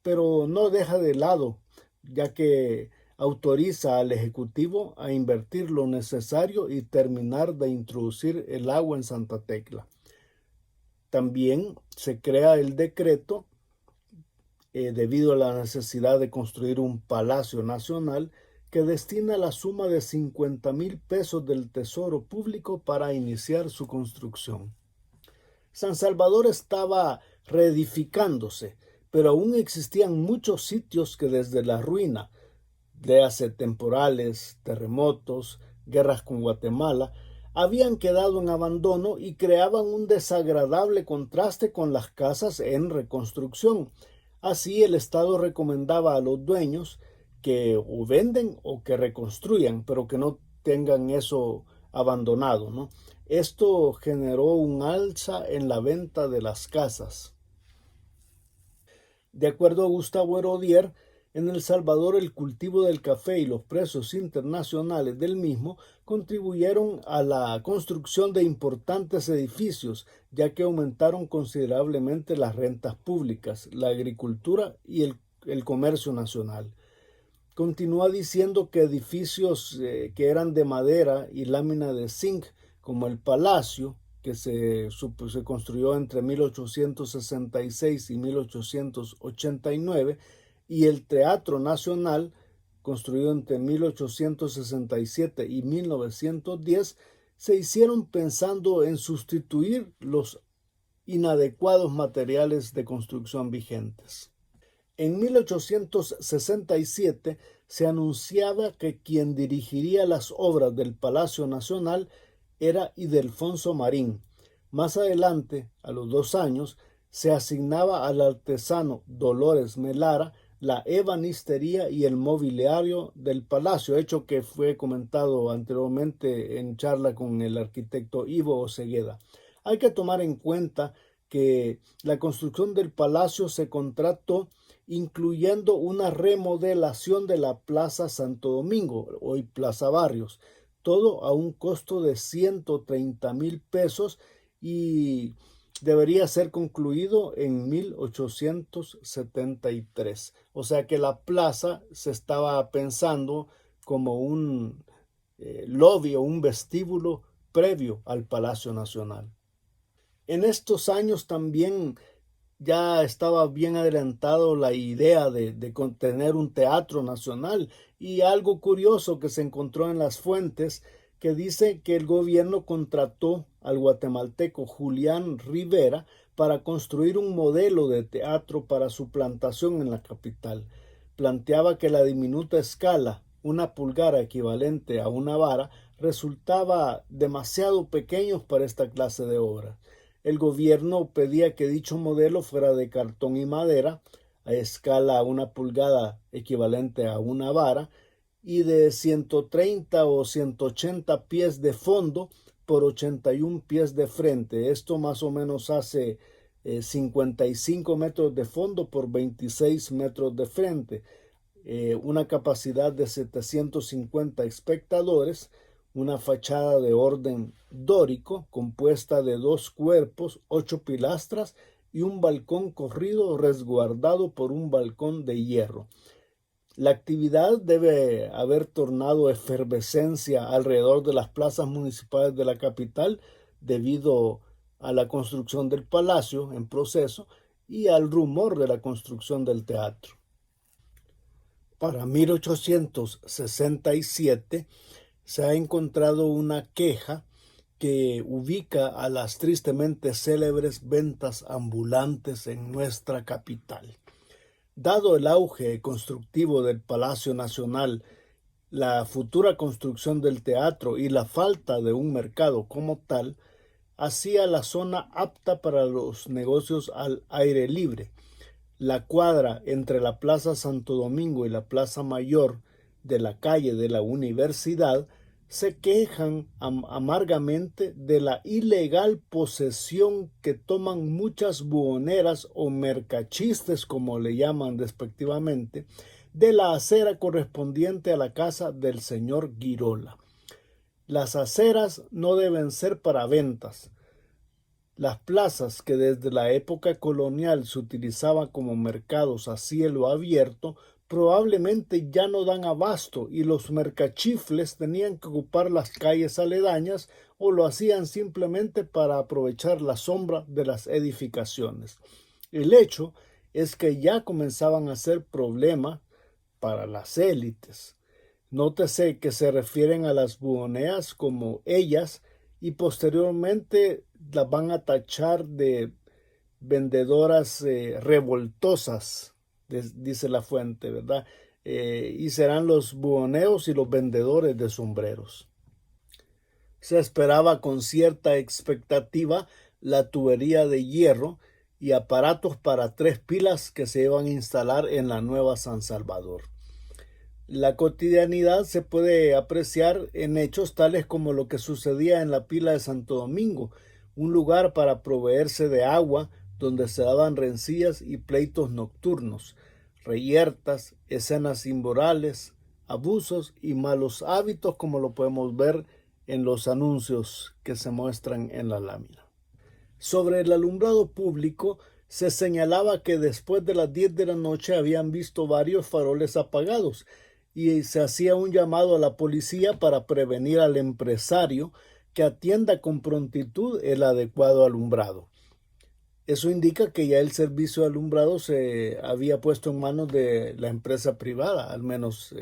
pero no deja de lado, ya que autoriza al Ejecutivo a invertir lo necesario y terminar de introducir el agua en Santa Tecla. También se crea el decreto debido a la necesidad de construir un palacio nacional que destina la suma de 50,000 pesos del Tesoro Público para iniciar su construcción. San Salvador estaba reedificándose, pero aún existían muchos sitios que desde la ruina, léase temporales, terremotos, guerras con Guatemala, habían quedado en abandono y creaban un desagradable contraste con las casas en reconstrucción. Así el Estado recomendaba a los dueños que o venden o que reconstruyan, pero que no tengan eso abandonado, ¿no? Esto generó un alza en la venta de las casas. De acuerdo a Gustavo Herodier, en El Salvador el cultivo del café y los precios internacionales del mismo contribuyeron a la construcción de importantes edificios, ya que aumentaron considerablemente las rentas públicas, la agricultura y el comercio nacional. Continúa diciendo que edificios que eran de madera y lámina de zinc, como el Palacio, que se construyó entre 1866 y 1889, y el Teatro Nacional, construido entre 1867 y 1910, se hicieron pensando en sustituir los inadecuados materiales de construcción vigentes. En 1867 se anunciaba que quien dirigiría las obras del Palacio Nacional era Ildefonso Marín. Más adelante, a los 2 años, se asignaba al artesano Dolores Melara la ebanistería y el mobiliario del palacio, hecho que fue comentado anteriormente en charla con el arquitecto Ivo Osegueda. Hay que tomar en cuenta que la construcción del palacio se contrató incluyendo una remodelación de la Plaza Santo Domingo, hoy Plaza Barrios, todo a un costo de 130,000 pesos y debería ser concluido en 1873. O sea que la plaza se estaba pensando como un lobby o un vestíbulo previo al Palacio Nacional. En estos años también ya estaba bien adelantado la idea de tener un teatro nacional, y algo curioso que se encontró en las fuentes que dice que el gobierno contrató al guatemalteco Julián Rivera para construir un modelo de teatro para su plantación en la capital. Planteaba que la diminuta escala, una pulgada equivalente a una vara, resultaba demasiado pequeños para esta clase de obra. El gobierno pedía que dicho modelo fuera de cartón y madera, a escala una pulgada equivalente a una vara, y de 130 o 180 pies de fondo por 81 pies de frente. Esto más o menos hace 55 metros de fondo por 26 metros de frente. Una capacidad de 750 espectadores, una fachada de orden dórico compuesta de 2 cuerpos, 8 pilastras y un balcón corrido resguardado por un balcón de hierro. La actividad debe haber tornado efervescencia alrededor de las plazas municipales de la capital debido a la construcción del palacio en proceso y al rumor de la construcción del teatro. Para 1867 se ha encontrado una queja que ubica a las tristemente célebres ventas ambulantes en nuestra capital. Dado el auge constructivo del Palacio Nacional, la futura construcción del teatro y la falta de un mercado como tal, hacía la zona apta para los negocios al aire libre. La cuadra entre la Plaza Santo Domingo y la Plaza Mayor de la calle de la Universidad se quejan amargamente de la ilegal posesión que toman muchas buhoneras o mercachistes, como le llaman despectivamente, de la acera correspondiente a la casa del señor Girola. Las aceras no deben ser para ventas. Las plazas, que desde la época colonial se utilizaban como mercados a cielo abierto, probablemente ya no dan abasto, y los mercachifles tenían que ocupar las calles aledañas o lo hacían simplemente para aprovechar la sombra de las edificaciones. El hecho es que ya comenzaban a ser problema para las élites. Nótese que se refieren a las buhoneas como ellas, y posteriormente las van a tachar de vendedoras revoltosas, dice la fuente, ¿verdad? Y serán los buhoneos y los vendedores de sombreros. Se esperaba con cierta expectativa la tubería de hierro y aparatos para 3 pilas que se iban a instalar en la nueva San Salvador. La cotidianidad se puede apreciar en hechos tales como lo que sucedía en la pila de Santo Domingo, un lugar para proveerse de agua donde se daban rencillas y pleitos nocturnos, reyertas, escenas inmorales, abusos y malos hábitos, como lo podemos ver en los anuncios que se muestran en la lámina. Sobre el alumbrado público, se señalaba que después de las 10 de la noche habían visto varios faroles apagados, y se hacía un llamado a la policía para prevenir al empresario que atienda con prontitud el adecuado alumbrado. Eso indica que ya el servicio de alumbrado se había puesto en manos de la empresa privada, al menos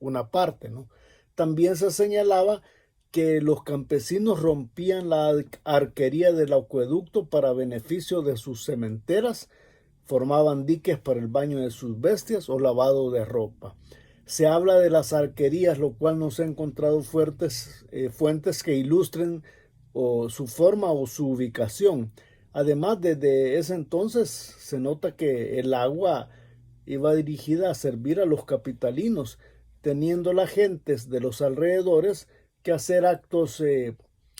una parte, ¿no? También se señalaba que los campesinos rompían la arquería del acueducto para beneficio de sus sementeras, formaban diques para el baño de sus bestias o lavado de ropa. Se habla de las arquerías, lo cual no se ha encontrado fuentes que ilustren su forma o su ubicación. Además, desde ese entonces se nota que el agua iba dirigida a servir a los capitalinos, teniendo las gentes de los alrededores que hacer actos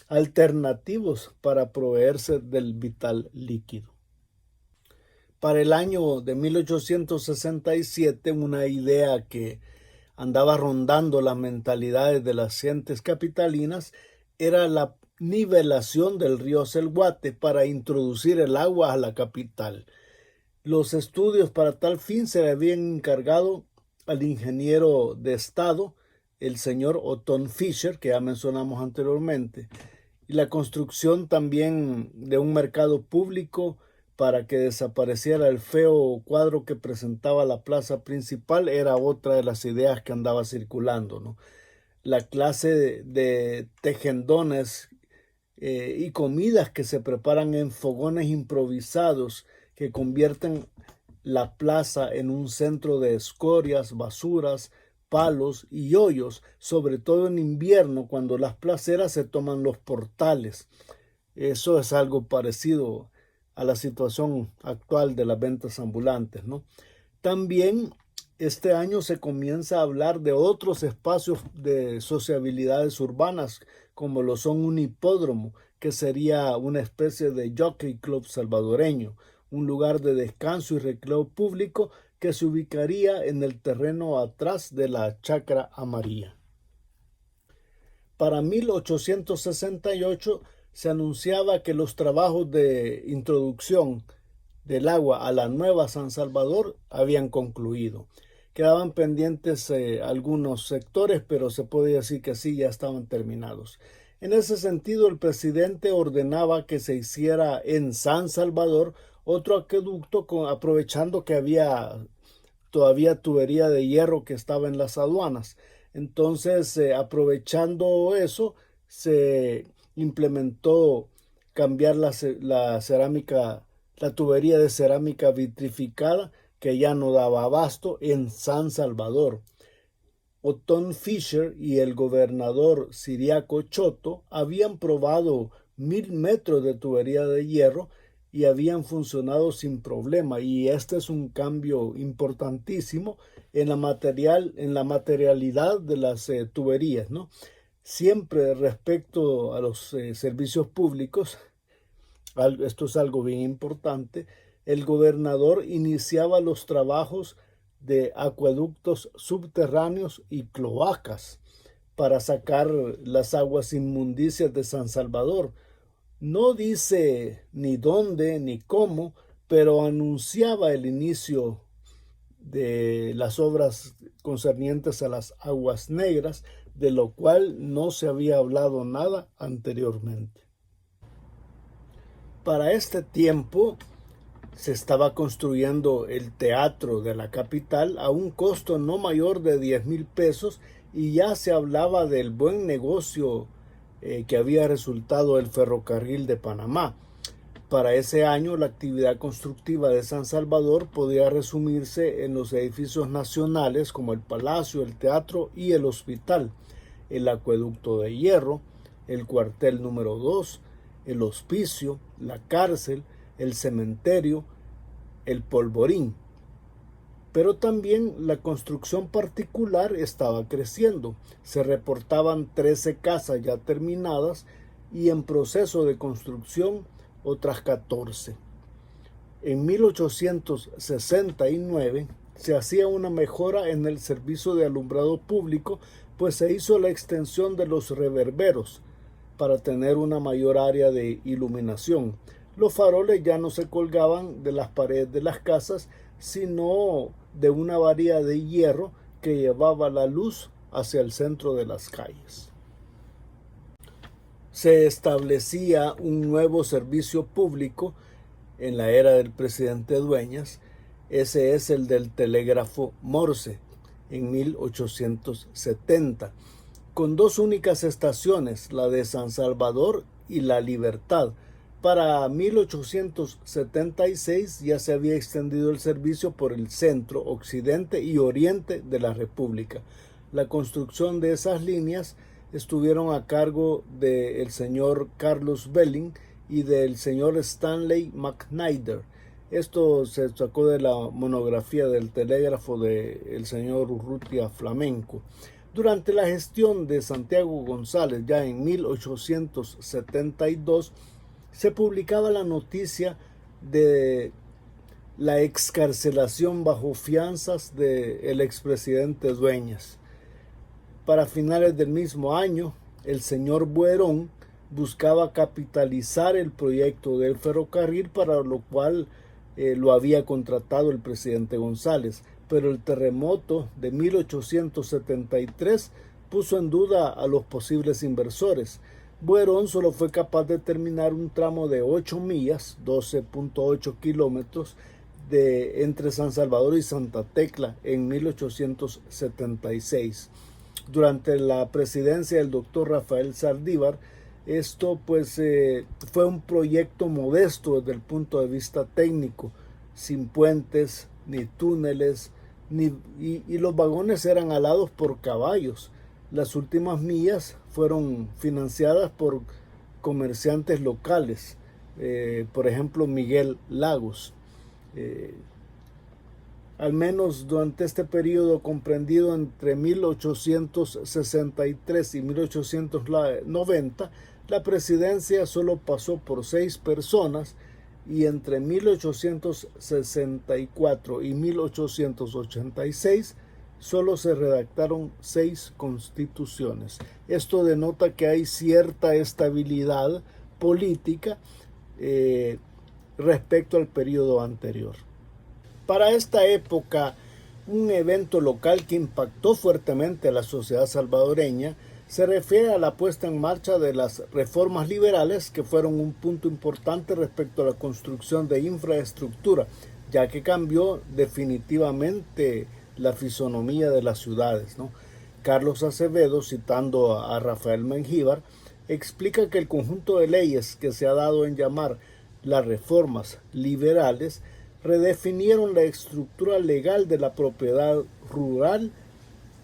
alternativos para proveerse del vital líquido. Para el año de 1867, una idea que andaba rondando las mentalidades de las gentes capitalinas era la nivelación del río Selguate para introducir el agua a la capital. Los estudios para tal fin se le habían encargado al ingeniero de Estado, el señor Otón Fischer, que ya mencionamos anteriormente, y la construcción también de un mercado público para que desapareciera el feo cuadro que presentaba la plaza principal era otra de las ideas que andaba circulando, ¿no? La clase de tejendones y comidas que se preparan en fogones improvisados que convierten la plaza en un centro de escorias, basuras, palos y hoyos, sobre todo en invierno cuando las placeras se toman los portales. Eso es algo parecido a la situación actual de las ventas ambulantes, ¿no? También este año se comienza a hablar de otros espacios de sociabilidades urbanas, como lo son un hipódromo, que sería una especie de jockey club salvadoreño, un lugar de descanso y recreo público que se ubicaría en el terreno atrás de la Chacra Amarilla. Para 1868 se anunciaba que los trabajos de introducción del agua a la nueva San Salvador habían concluido. Quedaban pendientes algunos sectores, pero se podía decir que sí, ya estaban terminados. En ese sentido, el presidente ordenaba que se hiciera en San Salvador otro acueducto, aprovechando que había todavía tubería de hierro que estaba en las aduanas. Entonces, aprovechando eso, se implementó cambiar la cerámica, la tubería de cerámica vitrificada, que ya no daba abasto, en San Salvador. Otón Fisher y el gobernador Ciriaco Choto habían probado 1000 metros de tubería de hierro y habían funcionado sin problema, y este es un cambio importantísimo en la materialidad de las tuberías, ¿no? Siempre respecto a los servicios públicos, esto es algo bien importante, el gobernador iniciaba los trabajos de acueductos subterráneos y cloacas para sacar las aguas inmundicias de San Salvador. No dice ni dónde ni cómo, pero anunciaba el inicio de las obras concernientes a las aguas negras, de lo cual no se había hablado nada anteriormente. Para este tiempo se estaba construyendo el teatro de la capital a un costo no mayor de 10,000 pesos, y ya se hablaba del buen negocio que había resultado el ferrocarril de Panamá. Para ese año, la actividad constructiva de San Salvador podía resumirse en los edificios nacionales como el Palacio, el Teatro y el Hospital, el Acueducto de Hierro, el Cuartel número 2, el Hospicio, la Cárcel, el Cementerio, el Polvorín. Pero también la construcción particular estaba creciendo. Se reportaban 13 casas ya terminadas y en proceso de construcción otras 14. En 1869 se hacía una mejora en el servicio de alumbrado público, pues se hizo la extensión de los reverberos para tener una mayor área de iluminación. Los faroles ya no se colgaban de las paredes de las casas, sino de una varilla de hierro que llevaba la luz hacia el centro de las calles. Se establecía un nuevo servicio público en la era del presidente Dueñas. Ese es el del telégrafo Morse en 1870, con dos únicas estaciones, la de San Salvador y La Libertad. Para 1876 ya se había extendido el servicio por el centro, occidente y oriente de la República. La construcción de esas líneas estuvieron a cargo del señor Carlos Belling y del señor Stanley McNider. Esto se sacó de la monografía del telégrafo del señor Urrutia Flamenco. Durante la gestión de Santiago González, ya en 1872, se publicaba la noticia de la excarcelación bajo fianzas del expresidente Dueñas. Para finales del mismo año, el señor Buerón buscaba capitalizar el proyecto del ferrocarril, para lo cual lo había contratado el presidente González, pero el terremoto de 1873 puso en duda a los posibles inversores. Buerón solo fue capaz de terminar un tramo de 8 millas, 12.8 kilómetros, entre San Salvador y Santa Tecla en 1876. Durante la presidencia del doctor Rafael Saldívar, esto fue un proyecto modesto desde el punto de vista técnico, sin puentes ni túneles, y los vagones eran alados por caballos. Las últimas millas fueron financiadas por comerciantes locales, por ejemplo Miguel Lagos. Al menos durante este periodo comprendido entre 1863 y 1890, la presidencia solo pasó por 6 personas, y entre 1864 y 1886 solo se redactaron 6 constituciones. Esto denota que hay cierta estabilidad política respecto al periodo anterior. Para esta época, un evento local que impactó fuertemente a la sociedad salvadoreña se refiere a la puesta en marcha de las reformas liberales, que fueron un punto importante respecto a la construcción de infraestructura, ya que cambió definitivamente la fisonomía de las ciudades, ¿no? Carlos Acevedo, citando a Rafael Mengíbar, explica que el conjunto de leyes que se ha dado en llamar las reformas liberales redefinieron la estructura legal de la propiedad rural,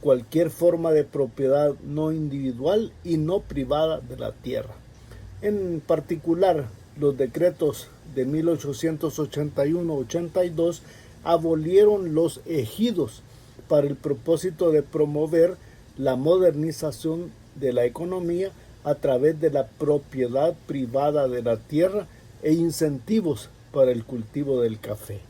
cualquier forma de propiedad no individual y no privada de la tierra. En particular, los decretos de 1881-82 abolieron los ejidos para el propósito de promover la modernización de la economía a través de la propiedad privada de la tierra e incentivos para el cultivo del café.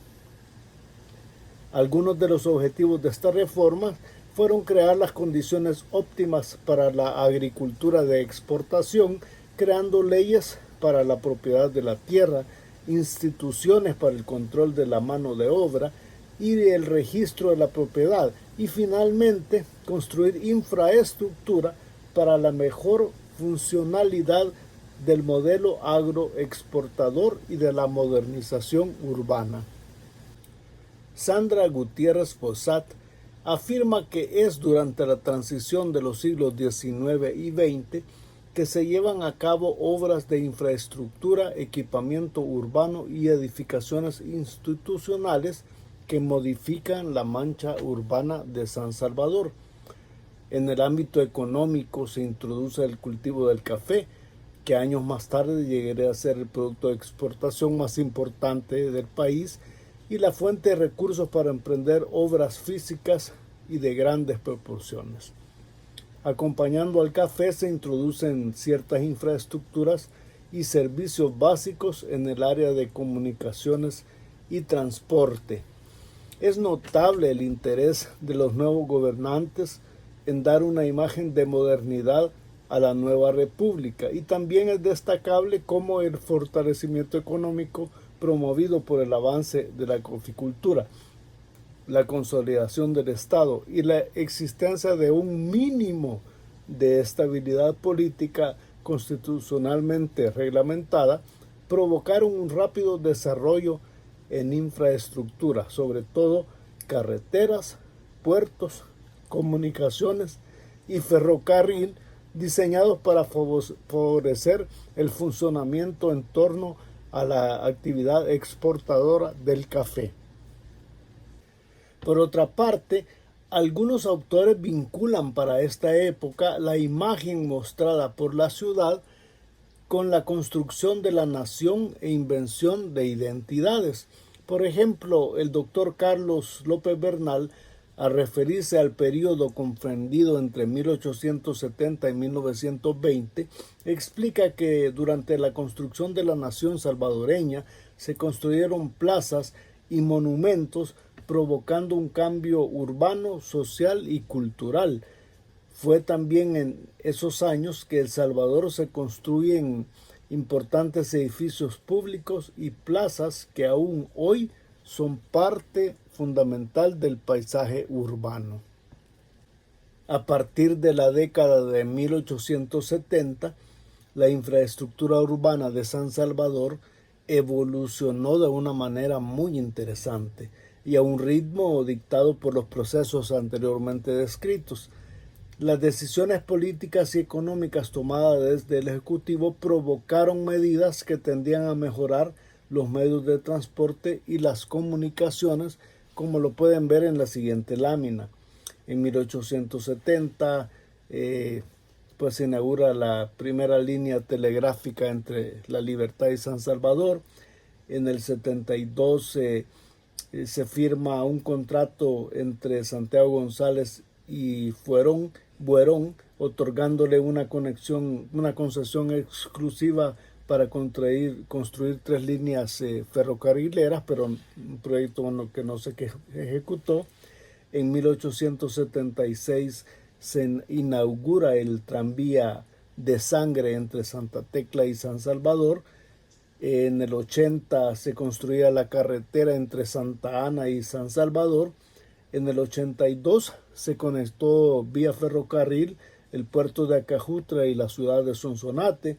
Algunos de los objetivos de esta reforma fueron crear las condiciones óptimas para la agricultura de exportación, creando leyes para la propiedad de la tierra, instituciones para el control de la mano de obra y el registro de la propiedad, y finalmente construir infraestructura para la mejor funcionalidad del modelo agroexportador y de la modernización urbana. Sandra Gutiérrez Posat afirma que es durante la transición de los siglos XIX y XX que se llevan a cabo obras de infraestructura, equipamiento urbano y edificaciones institucionales que modifican la mancha urbana de San Salvador. En el ámbito económico se introduce el cultivo del café, que años más tarde llegaría a ser el producto de exportación más importante del país y la fuente de recursos para emprender obras físicas y de grandes proporciones. Acompañando al café se introducen ciertas infraestructuras y servicios básicos en el área de comunicaciones y transporte. Es notable el interés de los nuevos gobernantes en dar una imagen de modernidad a la nueva república, y también es destacable cómo el fortalecimiento económico promovido por el avance de la agrocultura, la consolidación del Estado y la existencia de un mínimo de estabilidad política constitucionalmente reglamentada provocaron un rápido desarrollo en infraestructura, sobre todo carreteras, puertos, comunicaciones y ferrocarril, diseñados para favorecer el funcionamiento en torno a la actividad exportadora del café. Por otra parte, algunos autores vinculan para esta época la imagen mostrada por la ciudad con la construcción de la nación e invención de identidades. Por ejemplo, el doctor Carlos López Bernal, al referirse al periodo comprendido entre 1870 y 1920, explica que durante la construcción de la nación salvadoreña se construyeron plazas y monumentos, provocando un cambio urbano, social y cultural. Fue también en esos años que en El Salvador se construyen importantes edificios públicos y plazas que aún hoy son parte fundamental del paisaje urbano. A partir de la década de 1870, la infraestructura urbana de San Salvador evolucionó de una manera muy interesante y a un ritmo dictado por los procesos anteriormente descritos. Las decisiones políticas y económicas tomadas desde el Ejecutivo provocaron medidas que tendían a mejorar los medios de transporte y las comunicaciones, como lo pueden ver en la siguiente lámina. En 1870 pues se inaugura la primera línea telegráfica entre La Libertad y San Salvador. En el 72 se firma un contrato entre Santiago González y Buerón, otorgándole una concesión exclusiva para construir 3 líneas ferrocarrileras, pero un proyecto que no se ejecutó. En 1876 se inaugura el tranvía de sangre entre Santa Tecla y San Salvador. En el 80 se construía la carretera entre Santa Ana y San Salvador. En el 82 se conectó vía ferrocarril el puerto de Acajutra y la ciudad de Sonsonate.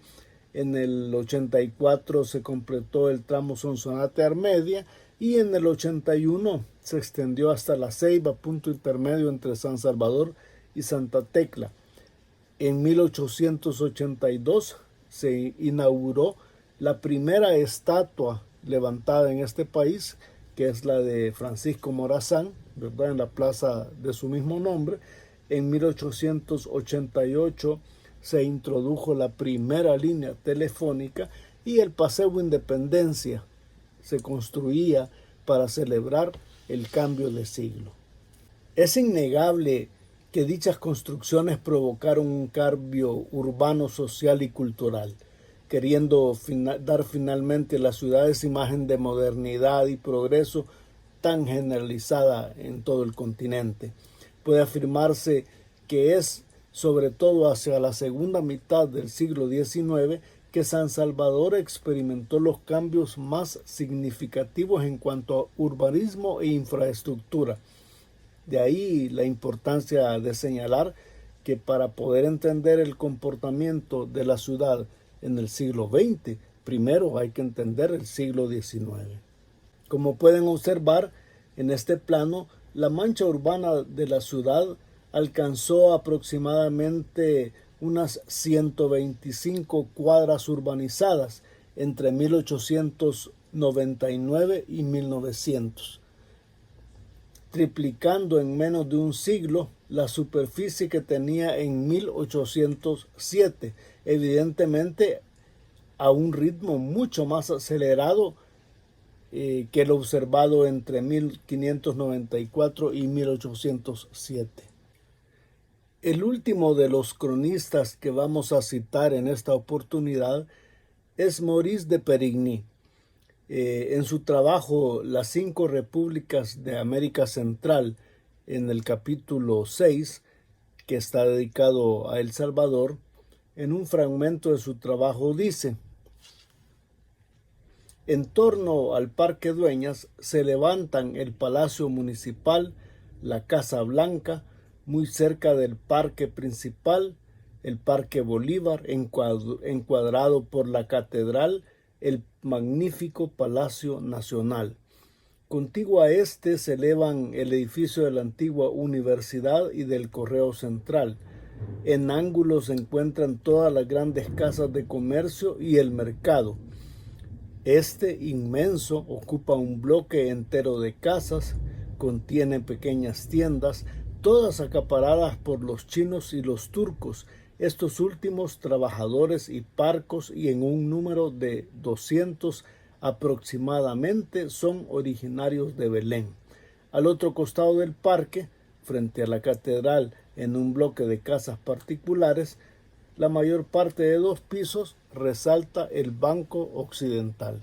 En el 84 se completó el tramo Sonsonate-Armedia y en el 81 se extendió hasta La Ceiba, punto intermedio entre San Salvador y Santa Tecla. En 1882 se inauguró la primera estatua levantada en este país, que es la de Francisco Morazán, ¿verdad?, en la plaza de su mismo nombre. En 1888 se introdujo la primera línea telefónica y el Paseo Independencia se construía para celebrar el cambio de siglo. Es innegable que dichas construcciones provocaron un cambio urbano, social y cultural, queriendo dar finalmente a las ciudades imagen de modernidad y progreso tan generalizada en todo el continente. Puede afirmarse que es sobre todo hacia la segunda mitad del siglo XIX que San Salvador experimentó los cambios más significativos en cuanto a urbanismo e infraestructura. De ahí la importancia de señalar que para poder entender el comportamiento de la ciudad en el siglo XX, primero hay que entender el siglo XIX. Como pueden observar en este plano, la mancha urbana de la ciudad alcanzó aproximadamente unas 125 cuadras urbanizadas entre 1899 y 1900, triplicando en menos de un siglo la superficie que tenía en 1807, evidentemente a un ritmo mucho más acelerado que lo observado entre 1594 y 1807. El último de los cronistas que vamos a citar en esta oportunidad es Maurice de Perigny. En su trabajo Las 5 Repúblicas de América Central, en el capítulo 6, que está dedicado a El Salvador, en un fragmento de su trabajo dice: en torno al Parque Dueñas se levantan el Palacio Municipal, la Casa Blanca, muy cerca del Parque Principal, el Parque Bolívar, encuadrado por la Catedral, el magnífico Palacio Nacional. Contiguo a este se elevan el edificio de la antigua Universidad y del Correo Central. En ángulo se encuentran todas las grandes casas de comercio y el mercado. Este inmenso ocupa un bloque entero de casas, contiene pequeñas tiendas, todas acaparadas por los chinos y los turcos, estos últimos trabajadores y parcos, y en un número de 200 aproximadamente son originarios de Belén. Al otro costado del parque, frente a la catedral, en un bloque de casas particulares, la mayor parte de 2 pisos, resalta el Banco Occidental.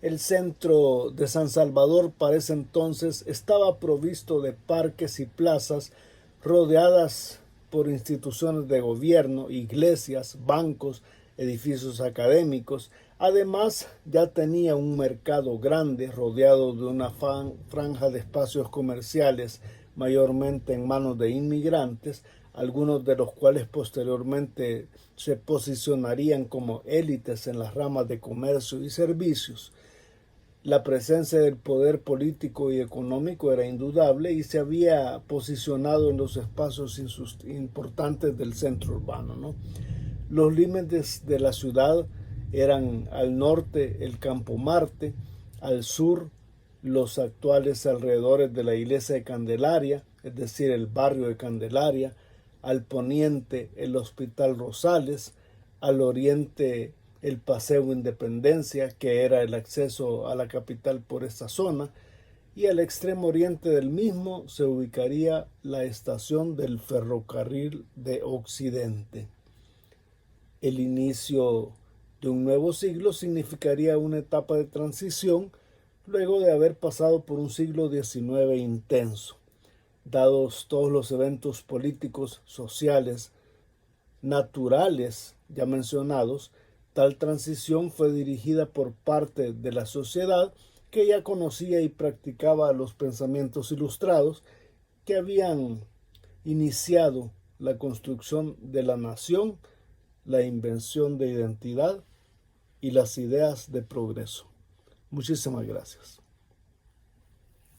El centro de San Salvador para ese entonces estaba provisto de parques y plazas rodeadas por instituciones de gobierno, iglesias, bancos, edificios académicos. Además, ya tenía un mercado grande rodeado de una franja de espacios comerciales, mayormente en manos de inmigrantes, algunos de los cuales posteriormente se posicionarían como élites en las ramas de comercio y servicios. La presencia del poder político y económico era indudable y se había posicionado en los espacios importantes del centro urbano, ¿no? Los límites de la ciudad eran al norte el Campo Marte, al sur los actuales alrededores de la iglesia de Candelaria, es decir, el barrio de Candelaria, al poniente el Hospital Rosales, al oriente el Paseo Independencia, que era el acceso a la capital por esta zona, y al extremo oriente del mismo se ubicaría la estación del ferrocarril de Occidente. El inicio de un nuevo siglo significaría una etapa de transición luego de haber pasado por un siglo XIX intenso. Dados todos los eventos políticos, sociales, naturales ya mencionados, tal transición fue dirigida por parte de la sociedad que ya conocía y practicaba los pensamientos ilustrados que habían iniciado la construcción de la nación, la invención de identidad y las ideas de progreso. Muchísimas gracias.